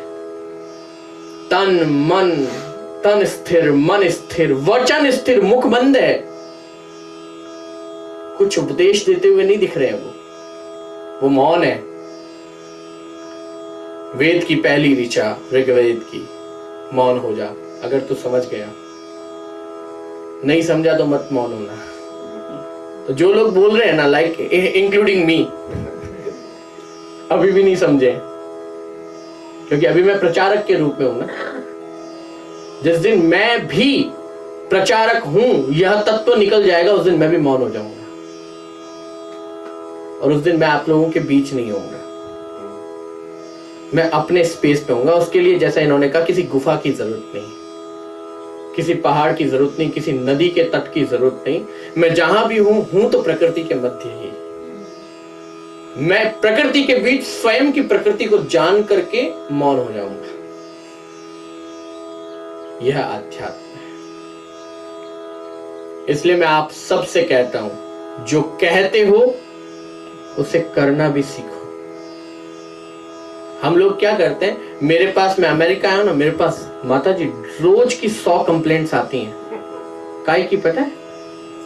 तन मन, तन स्थिर, मन स्थिर, वचन स्थिर, मुख बंद है। कुछ उपदेश देते हुए नहीं दिख रहे हैं वो मौन है। वेद की पहली ऋचा ऋग्वेद की, मौन हो जा। अगर तू समझ गया, नहीं समझा तो मत मौन होना। तो जो लोग बोल रहे हैं ना, लाइक इंक्लूडिंग मी, अभी भी नहीं समझे, क्योंकि अभी मैं प्रचारक के रूप में हूं ना। जिस दिन मैं भी प्रचारक हूं, यह तत्व निकल जाएगा, उस दिन मैं भी मौन हो जाऊंगा, और उस दिन मैं आप लोगों के बीच नहीं होऊंगा, मैं अपने स्पेस पे होऊंगा। उसके लिए जैसा इन्होंने कहा, किसी गुफा की जरूरत नहीं, किसी पहाड़ की जरूरत नहीं, किसी नदी के तट की जरूरत नहीं। मैं जहां भी हूं तो प्रकृति के मध्य ही। मैं प्रकृति के बीच स्वयं की प्रकृति को जान करके मौन हो जाऊंगा। यह आध्यात्म है। इसलिए मैं आप सबसे कहता हूं, जो कहते हो उसे करना भी सीखो। हम लोग क्या करते हैं, मेरे पास, मैं अमेरिका आया हूं ना, मेरे पास माता जी रोज की 100 कंप्लेंट्स आती हैं। काहे की पता है?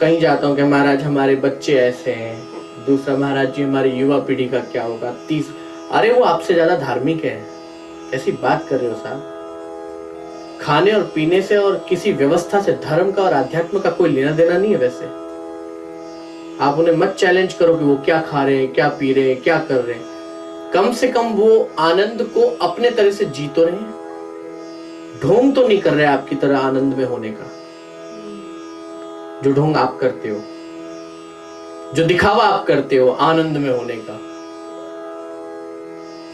कहीं जाता हूं कि महाराज हमारे बच्चे ऐसे हैं, दूसरा महाराज जी हमारी युवा पीढ़ी का क्या होगा, 30, अरे वो आपसे ज्यादा धार्मिक है, ऐसी बात कर रहे हो साहब। खाने और पीने से और किसी व्यवस्था से धर्म का और अध्यात्म का कोई लेना देना नहीं है। वैसे आप उन्हें मत चैलेंज करो कि वो क्या खा रहे हैं, क्या पी रहे हैं, क्या कर रहे हैं। कम से कम वो आनंद को अपने तरह से जी तो रहे हैं, ढोंग तो नहीं कर रहे आपकी तरह आनंद में होने का, जो ढोंग आप करते हो, जो दिखावा आप करते हो आनंद में होने का।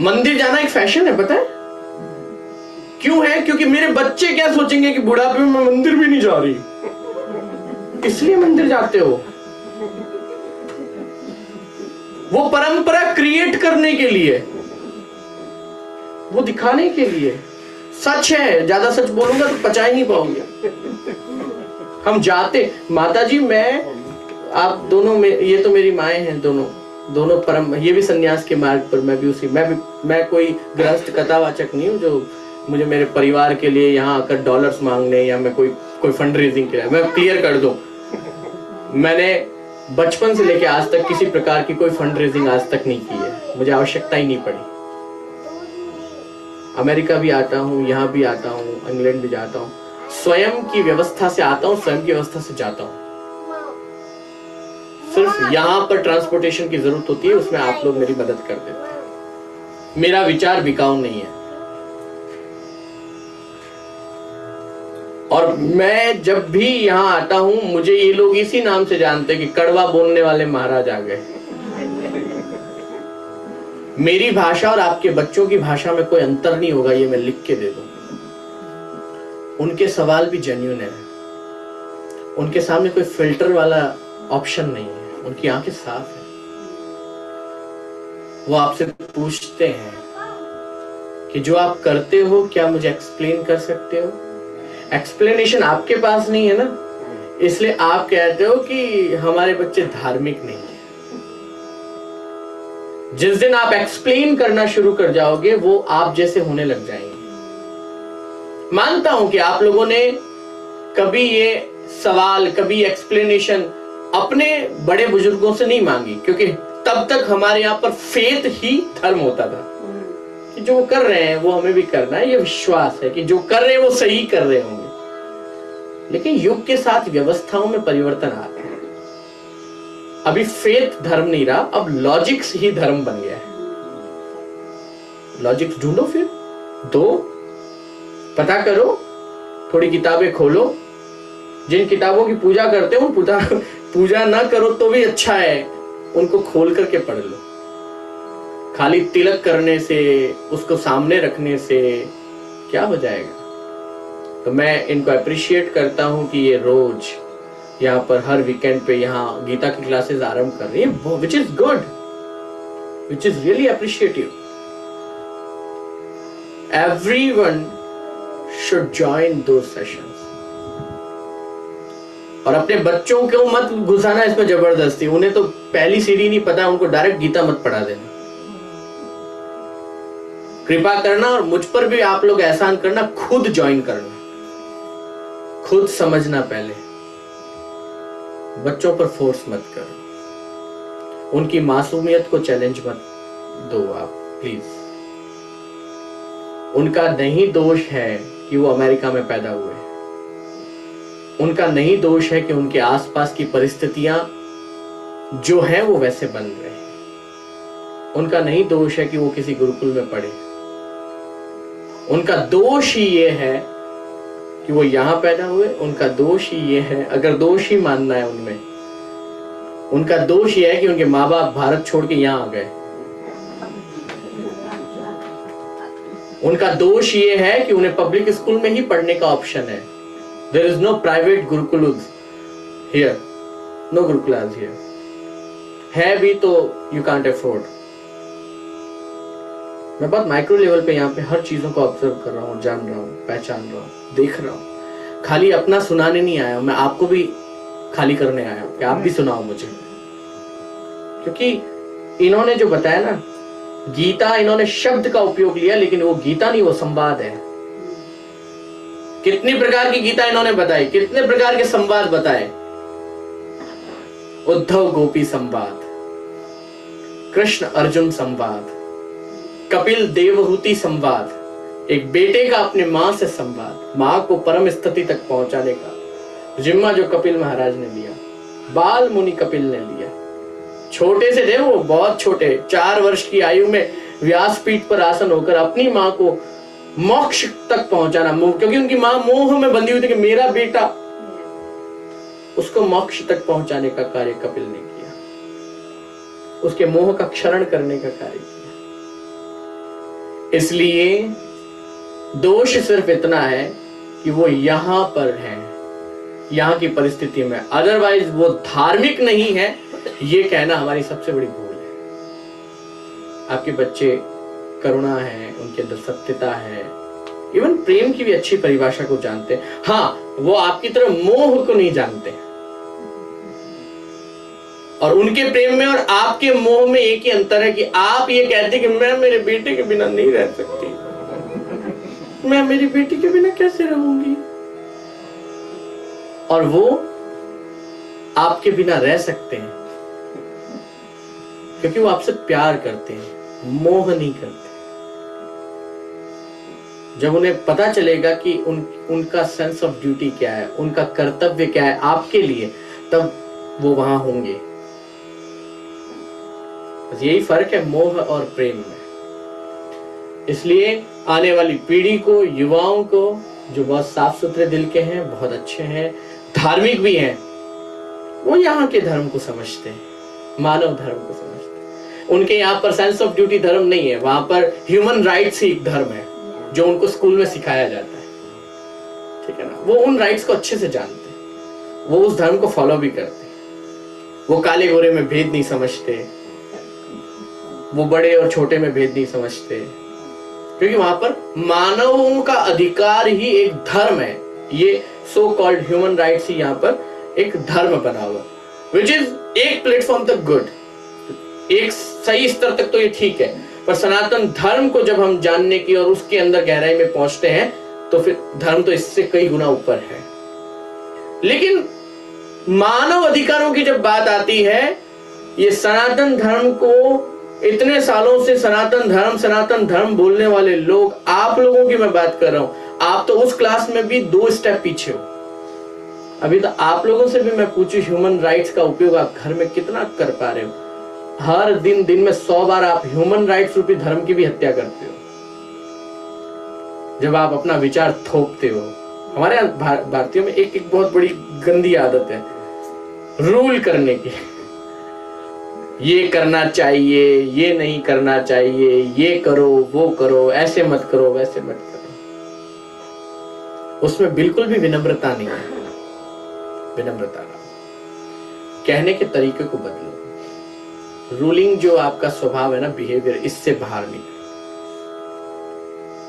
मंदिर जाना एक फैशन है, पता है क्यों है? क्योंकि मेरे बच्चे क्या सोचेंगे कि बुढ़ापे में मैं मंदिर भी नहीं जा रही, इसलिए मंदिर जाते हो। वो परंपरा क्रिएट करने के लिए, वो दिखाने के लिए। सच है, ज्यादा सच बोलूंगा तो पचा ही नहीं पाओगे। हम जाते, माता जी मैं आप दोनों में, ये तो मेरी माएँ हैं दोनों परम, ये भी सन्यास के मार्ग पर, मैं भी उसी, मैं कोई गृहस्थ कथावाचक नहीं हूँ जो मुझे मेरे परिवार के लिए यहाँ आकर डॉलर्स मांगने या मैं कोई फंड रेजिंग के लिए, मैं क्लियर कर दूं, मैंने बचपन से लेके आज तक किसी प्रकार की कोई फंड रेजिंग आज तक नहीं की है, मुझे आवश्यकता ही नहीं पड़ी। अमेरिका भी आता हूँ, यहाँ भी आता हूँ, इंग्लैंड भी जाता हूँ, स्वयं की व्यवस्था से आता हूँ, स्वयं की व्यवस्था से जाता हूँ। सिर्फ यहाँ पर ट्रांसपोर्टेशन की जरूरत होती है, उसमें आप लोग मेरी मदद कर देते हैं। मेरा विचार बिकाऊ नहीं है। और मैं जब भी यहाँ आता हूं, मुझे ये लोग इसी नाम से जानते हैं कि कड़वा बोलने वाले महाराज आ गए। मेरी भाषा और आपके बच्चों की भाषा में कोई अंतर नहीं होगा, ये मैं लिख के दे दूं। उनके सवाल भी जेन्युइन है, उनके सामने कोई फिल्टर वाला ऑप्शन नहीं है, उनकी आंखें साफ है। वो आपसे पूछते हैं कि जो आप करते हो क्या मुझे एक्सप्लेन कर सकते हो? एक्सप्लेनेशन आपके पास नहीं है ना, इसलिए आप कहते हो कि हमारे बच्चे धार्मिक नहीं है। जिस दिन आप एक्सप्लेन करना शुरू कर जाओगे, वो आप जैसे होने लग जाएंगे। मानता हूं कि आप लोगों ने कभी ये सवाल, कभी एक्सप्लेनेशन अपने बड़े बुजुर्गों से नहीं मांगी, क्योंकि तब तक हमारे यहाँ पर फेथ ही धर्म होता था कि जो कर रहे हैं वो हमें भी करना है, ये विश्वास है कि जो कर रहे हैं वो सही कर रहे होंगे। लेकिन युग के साथ व्यवस्थाओं में परिवर्तन आता है। अभी फेथ धर्म नहीं रहा, अब लॉजिक्स ही धर्म बन गया है। लॉजिक्स ढूंढो, फिर दो, पता करो, थोड़ी किताबें खोलो। जिन किताबों की पूजा करते हो पूजा ना करो तो भी अच्छा है, उनको खोल करके पढ़ लो। खाली तिलक करने से, उसको सामने रखने से क्या हो जाएगा? तो मैं इनको अप्रिशिएट करता हूं कि ये रोज यहाँ पर हर वीकेंड पे यहाँ गीता की क्लासेस आरंभ कर रही है, which is good, which is really appreciative. Everyone should join those sessions. और अपने बच्चों को मत घुसाना इसमें जबरदस्ती, उन्हें तो पहली सीढ़ी नहीं पता, उनको डायरेक्ट गीता मत पढ़ा देना। कृपा करना और मुझ पर भी आप लोग एहसान करना, खुद ज्वाइन करना, खुद समझना पहले। बच्चों पर फोर्स मत करो, उनकी मासूमियत को चैलेंज मत दो आप प्लीज। उनका नहीं दोष है कि वो अमेरिका में पैदा हुए, उनका नहीं दोष है कि उनके आसपास की परिस्थितियां जो है वो वैसे बन रहे हैं। उनका नहीं दोष है कि वो किसी गुरुकुल में पढ़े। उनका दोष ही ये है कि वो यहां पैदा हुए। उनका दोष ही ये है, अगर दोष ही मानना है उनमें, उनका दोष ये है कि उनके माँ बाप भारत छोड़ के यहां आ गए। उनका दोष ये है कि उन्हें पब्लिक स्कूल में ही पढ़ने का ऑप्शन है। There is no private gurukulas here, no gurukulas here. है भी तो you can't afford. मैं बहुत माइक्रो लेवल पे यहाँ पे हर चीजों को ऑब्जर्व कर रहा हूँ, जान रहा हूँ, पहचान रहा हूँ, देख रहा हूँ। खाली अपना सुनाने नहीं आया, मैं आपको भी खाली करने आया हूँ कि आप भी सुनाओ मुझे। क्योंकि इन्होंने जो बताया ना, गीता, इन्होंने शब्द का उपयोग लिया, लेकिन वो गीता नहीं, वो संवाद है। कितनी प्रकार की गीता इन्होंने बताई, कितने प्रकार के संवाद बताए। उद्धव गोपी संवाद, कृष्ण अर्जुन संवाद, कपिल देवहूति संवाद, एक बेटे का अपने मां से संवाद, मां को परम स्थिति तक पहुंचाने का जिम्मा जो कपिल महाराज ने लिया, बाल मुनि कपिल ने लिया। छोटे से थे वो, बहुत छोटे, 4 वर्ष की आयु में व्यासपीठ पर आसन होकर अपनी मां को मोक्ष तक पहुंचाना, क्योंकि उनकी मां मोह में बंधी हुई थी कि मेरा बेटा, उसको मोक्ष तक पहुंचाने का कार्य कपिल ने किया, उसके मोह का क्षरण करने का कार्य किया। इसलिए दोष सिर्फ इतना है कि वो यहां पर है, यहां की परिस्थिति में, अदरवाइज वो धार्मिक नहीं है, ये कहना हमारी सबसे बड़ी भूल है। आपके बच्चे करुणा है, उनके अंदर सत्यता है, इवन प्रेम की भी अच्छी परिभाषा को जानते हैं। हाँ, वो आपकी तरह मोह को नहीं जानते। और उनके प्रेम में और आपके मोह में एक ही अंतर है कि आप ये कहते कि मैं मेरे बेटे के बिना नहीं रह सकती, मैं मेरी बेटी के बिना कैसे रहूंगी, और वो आपके बिना रह सकते हैं क्योंकि वो आपसे प्यार करते हैं, मोह नहीं करते। जब उन्हें पता चलेगा कि उनका सेंस ऑफ ड्यूटी क्या है, उनका कर्तव्य क्या है आपके लिए, तब वो वहां होंगे। बस यही फर्क है मोह और प्रेम में। इसलिए आने वाली पीढ़ी को, युवाओं को, जो बहुत साफ सुथरे दिल के हैं, बहुत अच्छे हैं, धार्मिक भी हैं, वो यहाँ के धर्म को समझते हैं, मानव धर्म को समझते हैं। उनके यहाँ पर सेंस ऑफ ड्यूटी धर्म नहीं है, वहां पर ह्यूमन राइट्स ही एक धर्म है जो उनको स्कूल में सिखाया जाता है, ठीक है ना। वो उन राइट्स को अच्छे से जानते हैं, वो उस धर्म को फॉलो भी करते हैं। वो काले गोरे में भेद नहीं समझते, वो बड़े और छोटे में भेद नहीं समझते, क्योंकि वहां पर मानवों का अधिकार ही एक धर्म है। ये सो कॉल्ड ह्यूमन राइट्स ही यहाँ पर एक धर्म बना हुआ, विच इज एक प्लेटफॉर्म तक गुड, एक सही स्तर तक तो ये ठीक है, पर सनातन धर्म को जब हम जानने की और उसके अंदर गहराई में पहुंचते हैं तो फिर धर्म तो इससे कई गुना ऊपर है। लेकिन मानव अधिकारों की जब बात आती है, ये सनातन धर्म को इतने सालों से सनातन धर्म बोलने वाले लोग, आप लोगों की मैं बात कर रहा हूं, आप तो उस क्लास में भी 2 स्टेप पीछे हो। अभी तो आप लोगों से भी मैं पूछूं, ह्यूमन राइट्स का उपयोग आप घर में कितना कर पा रहे हो? हर दिन में 100 बार आप ह्यूमन राइट्स रूपी धर्म की भी हत्या करते हो जब आप अपना विचार थोपते हो। हमारे भारतीयों में एक बहुत बड़ी गंदी आदत है रूल करने की। ये करना चाहिए, ये नहीं करना चाहिए, ये करो, वो करो, ऐसे मत करो, वैसे मत करो। उसमें बिल्कुल भी विनम्रता नहीं है। विनम्रता ना, कहने के तरीके को बदलो। रूलिंग जो आपका स्वभाव है ना, बिहेवियर, इससे बाहर निकलो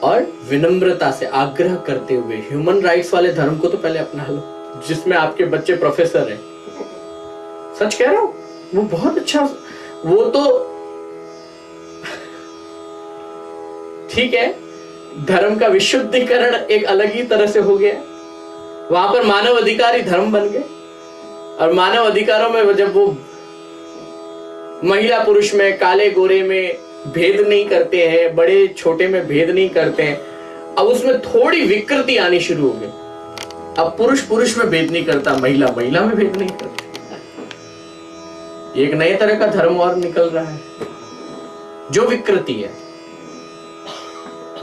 और विनम्रता से आग्रह करते हुए ह्यूमन राइट्स वाले धर्म को तो पहले अपना लो, जिसमें आपके बच्चे प्रोफेसर हैं। सच कह रहा हूं, वो बहुत अच्छा, वो तो ठीक है, धर्म का विशुद्धिकरण एक अलग ही तरह से हो गया। वहां पर मानव अधिकारी धर्म बन गए, और मानव अधिकारों में जब वो महिला पुरुष में, काले गोरे में भेद नहीं करते हैं, बड़े छोटे में भेद नहीं करते हैं, अब उसमें थोड़ी विकृति आनी शुरू हो गई। अब पुरुष पुरुष में भेद नहीं करता, महिला महिला में भेद नहीं करती। एक नए तरह का धर्म और निकल रहा है जो विकृति है।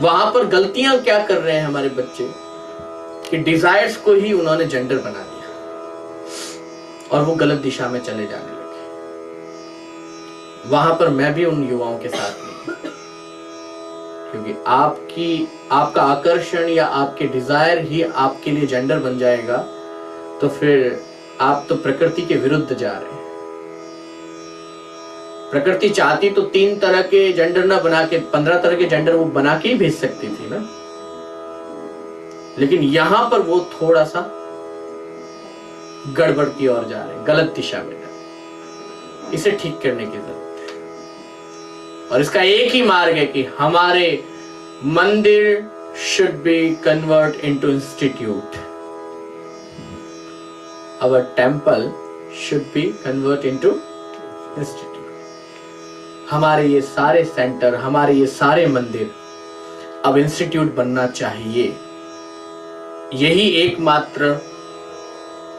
वहां पर गलतियां क्या कर रहे हैं हमारे बच्चे कि डिजायर्स को ही उन्होंने जेंडर बना दिया और वो गलत दिशा में चले जाने लगे। वहां पर मैं भी उन युवाओं के साथ नहीं, क्योंकि आपका आकर्षण या आपके डिजायर ही आपके लिए जेंडर बन जाएगा, तो फिर आप तो प्रकृति के विरुद्ध जा रहे हैं। प्रकृति चाहती तो 3 तरह के जेंडर ना बना के 15 तरह के जेंडर वो बना के ही भेज सकती थी ना, लेकिन यहां पर वो थोड़ा सा गड़बड़ की ओर जा रहे हैं, गलत दिशा में। इसे ठीक करने की जरूरत है, और इसका एक ही मार्ग है कि हमारे मंदिर should be convert into institute. Our temple should be convert into institute. हमारे ये सारे सेंटर, हमारे ये सारे मंदिर अब इंस्टीट्यूट बनना चाहिए। यही एकमात्र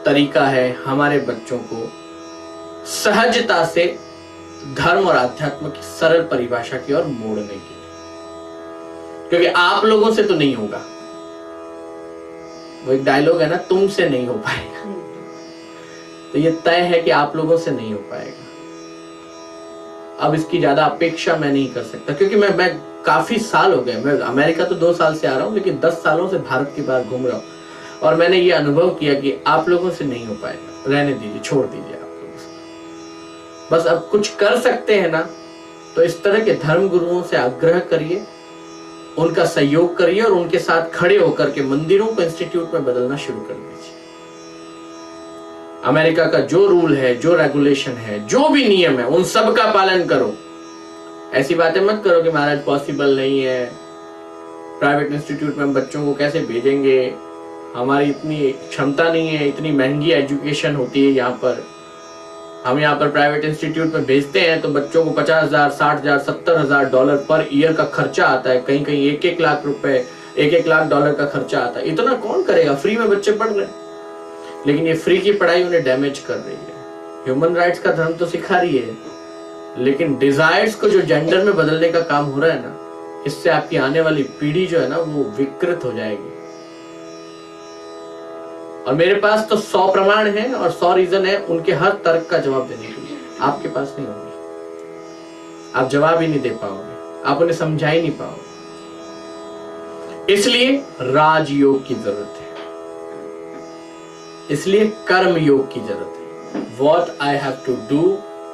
तरीका है हमारे बच्चों को सहजता से धर्म और अध्यात्म की सरल परिभाषा की ओर मोड़ने के लिए, क्योंकि आप लोगों से तो नहीं होगा। वो एक डायलॉग है ना, तुमसे नहीं हो पाएगा, तो ये तय है कि आप लोगों से नहीं हो पाएगा। अब इसकी ज्यादा अपेक्षा मैं नहीं कर सकता, क्योंकि मैं काफी साल हो गए, मैं अमेरिका तो 2 साल से आ रहा हूं, लेकिन 10 सालों से भारत के बाहर घूम रहा हूं, और मैंने ये अनुभव किया कि आप लोगों से नहीं हो पाएगा। रहने दीजिए, छोड़ दीजिए आप लोगों से। बस अब कुछ कर सकते हैं ना, तो इस तरह के धर्म गुरुओं से आग्रह करिए, उनका सहयोग करिए, और उनके साथ खड़े होकर के मंदिरों को इंस्टीट्यूट में बदलना शुरू कर दीजिए। अमेरिका का जो रूल है, जो रेगुलेशन है, जो भी नियम है, उन सब का पालन करो। ऐसी बातें मत करो कि महाराज पॉसिबल नहीं है, प्राइवेट इंस्टीट्यूट में बच्चों को कैसे भेजेंगे, हमारी इतनी क्षमता नहीं है, इतनी महंगी एजुकेशन होती है यहाँ पर, हम यहाँ पर प्राइवेट इंस्टीट्यूट में भेजते हैं तो बच्चों को 50,000, 60,000, $70,000 पर ईयर का खर्चा आता है, कहीं कहीं 1-1 लाख रुपए, 1-1 लाख डॉलर का खर्चा आता है। इतना कौन करेगा? फ्री में बच्चे पढ़ रहे हैं, लेकिन ये फ्री की पढ़ाई उन्हें डैमेज कर रही है। ह्यूमन राइट्स का धर्म तो सिखा रही है, लेकिन डिजायर्स को जो जेंडर में बदलने का काम हो रहा है ना, इससे आपकी आने वाली पीढ़ी जो है ना, वो विकृत हो जाएगी। और मेरे पास तो 100 प्रमाण हैं और 100 रीजन है उनके हर तर्क का जवाब देने के लिए। आपके पास नहीं होंगे, आप जवाब ही नहीं दे पाओगे, आप उन्हें समझा ही नहीं पाओगे। इसलिए राजयोग की जरूरत है, इसलिए कर्म योग की जरूरत है। What I have to do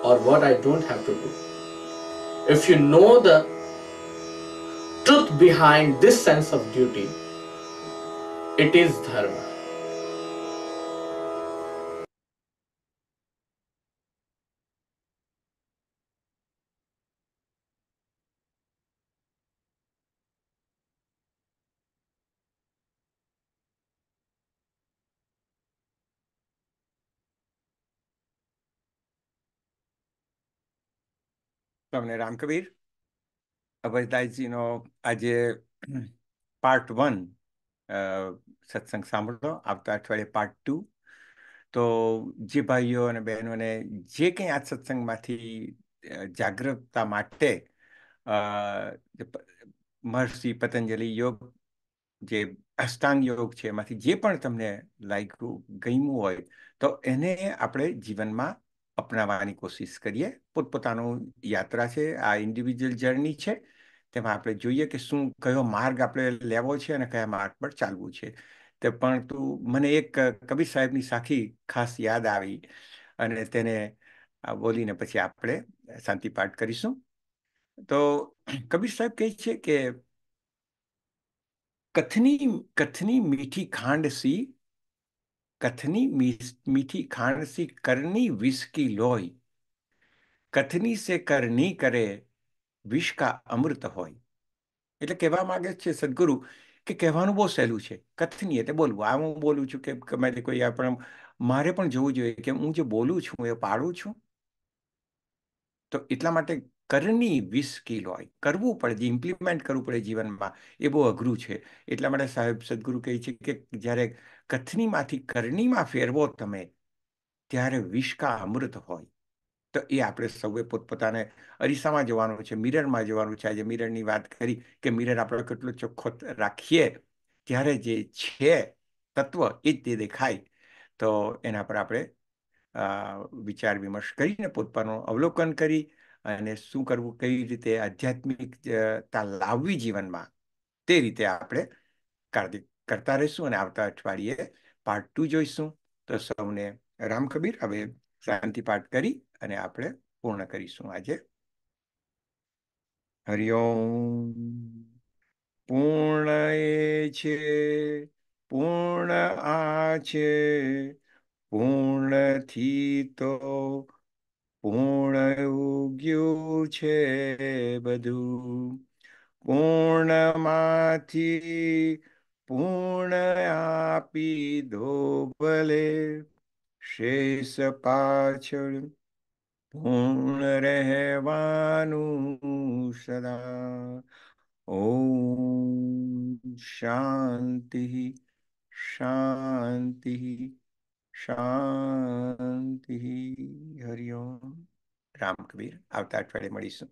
or what I don't have to do. If you know the truth behind this sense of duty, it is dharma. તમને રામ કબીર અભયદાસજીનો આજે પાર્ટ 1 સત્સંગ સાંભળો, આવતા અઠવાડિયે પાર્ટ 2। તો જે ભાઈઓ અને બહેનોને જે કંઈ આ સત્સંગમાંથી જાગૃતતા માટે મહર્ષિ પતંજલિ યોગ, જે અષ્ટાંગ યોગ છે, એમાંથી જે પણ તમને લાગ્યું, ગમ્યું હોય, તો એને આપણે જીવનમાં અપનાવવાની કોશિશ કરીએ। પોતપોતાનું યાત્રા છે, આ ઇન્ડિવિજ્યુઅલ જર્ની છે, તેમાં આપણે જોઈએ કે શું, કયો માર્ગ આપણે લેવો છે અને કયા માર્ગ પર ચાલવું છે। તે પરંતુ મને એક કબીર સાહેબની સાખી ખાસ યાદ આવી અને તેને બોલીને પછી આપણે શાંતિ પાઠ કરીશું। તો કબીર સાહેબ કહે છે કે कथनी कथनी मीठी खांड सी, कथनी मीठी खांड सी करनी विष की लोई, कथनी से करनी करे વિષ કા અમૃત હોય। એટલે કહેવા માંગે છે સદગુરુ કે કહેવાનું બહુ સહેલું છે, કથની એટલે બોલવું। આ હું બોલું છું કે ગમે તે કોઈ આપણે, મારે પણ જોવું જોઈએ કે હું જે બોલું છું એ પાડું છું। તો એટલા માટે કરની વિષ કી લોય, કરવું પડે, જે ઇમ્પ્લિમેન્ટ કરવું પડે જીવનમાં, એ બહુ અઘરું છે। એટલા માટે સાહેબ સદગુરુ કહે છે કે જ્યારે કથનીમાંથી કરણીમાં ફેરવો તમે, ત્યારે વિષ કા અમૃત હોય। તો એ આપણે સૌએ પોતપોતાને અરીસામાં જોવાનું છે, મિરરમાં જોવાનું છે। આજે મિરરની વાત કરી કે મિરર આપણે કેટલો ચોખ્ખો રાખીએ ત્યારે જે છે તત્વ એ જ તે દેખાય। તો એના પર આપણે વિચાર વિમર્શ કરીને પોતાનું અવલોકન કરી અને શું કરવું, કઈ રીતે આધ્યાત્મિકતા લાવવી જીવનમાં, તે રીતે આપણે કાર્ય કરતા રહીશું અને આવતા અઠવાડિયે પાર્ટ 2 જોઈશું। તો સૌને રામ કબીર। હવે શાંતિ પાઠ કરી અને આપણે પૂર્ણ કરીશું આજે। હરિઓમ। પૂર્ણ એ છે, પૂર્ણ આ છે, પૂર્ણથી તો પૂર્ણ ઉગ્યું છે બધું, પૂર્ણમાંથી પૂર્ણ આપી દો ભલે, શેષ પાછળ પૂર્ણ રહેવાનું સદા। ઓમ શાંતિ શાંતિ શાંતિ। હરિઓમ। રામ કબીર। આવતા અઠવાડિયે મળીશું।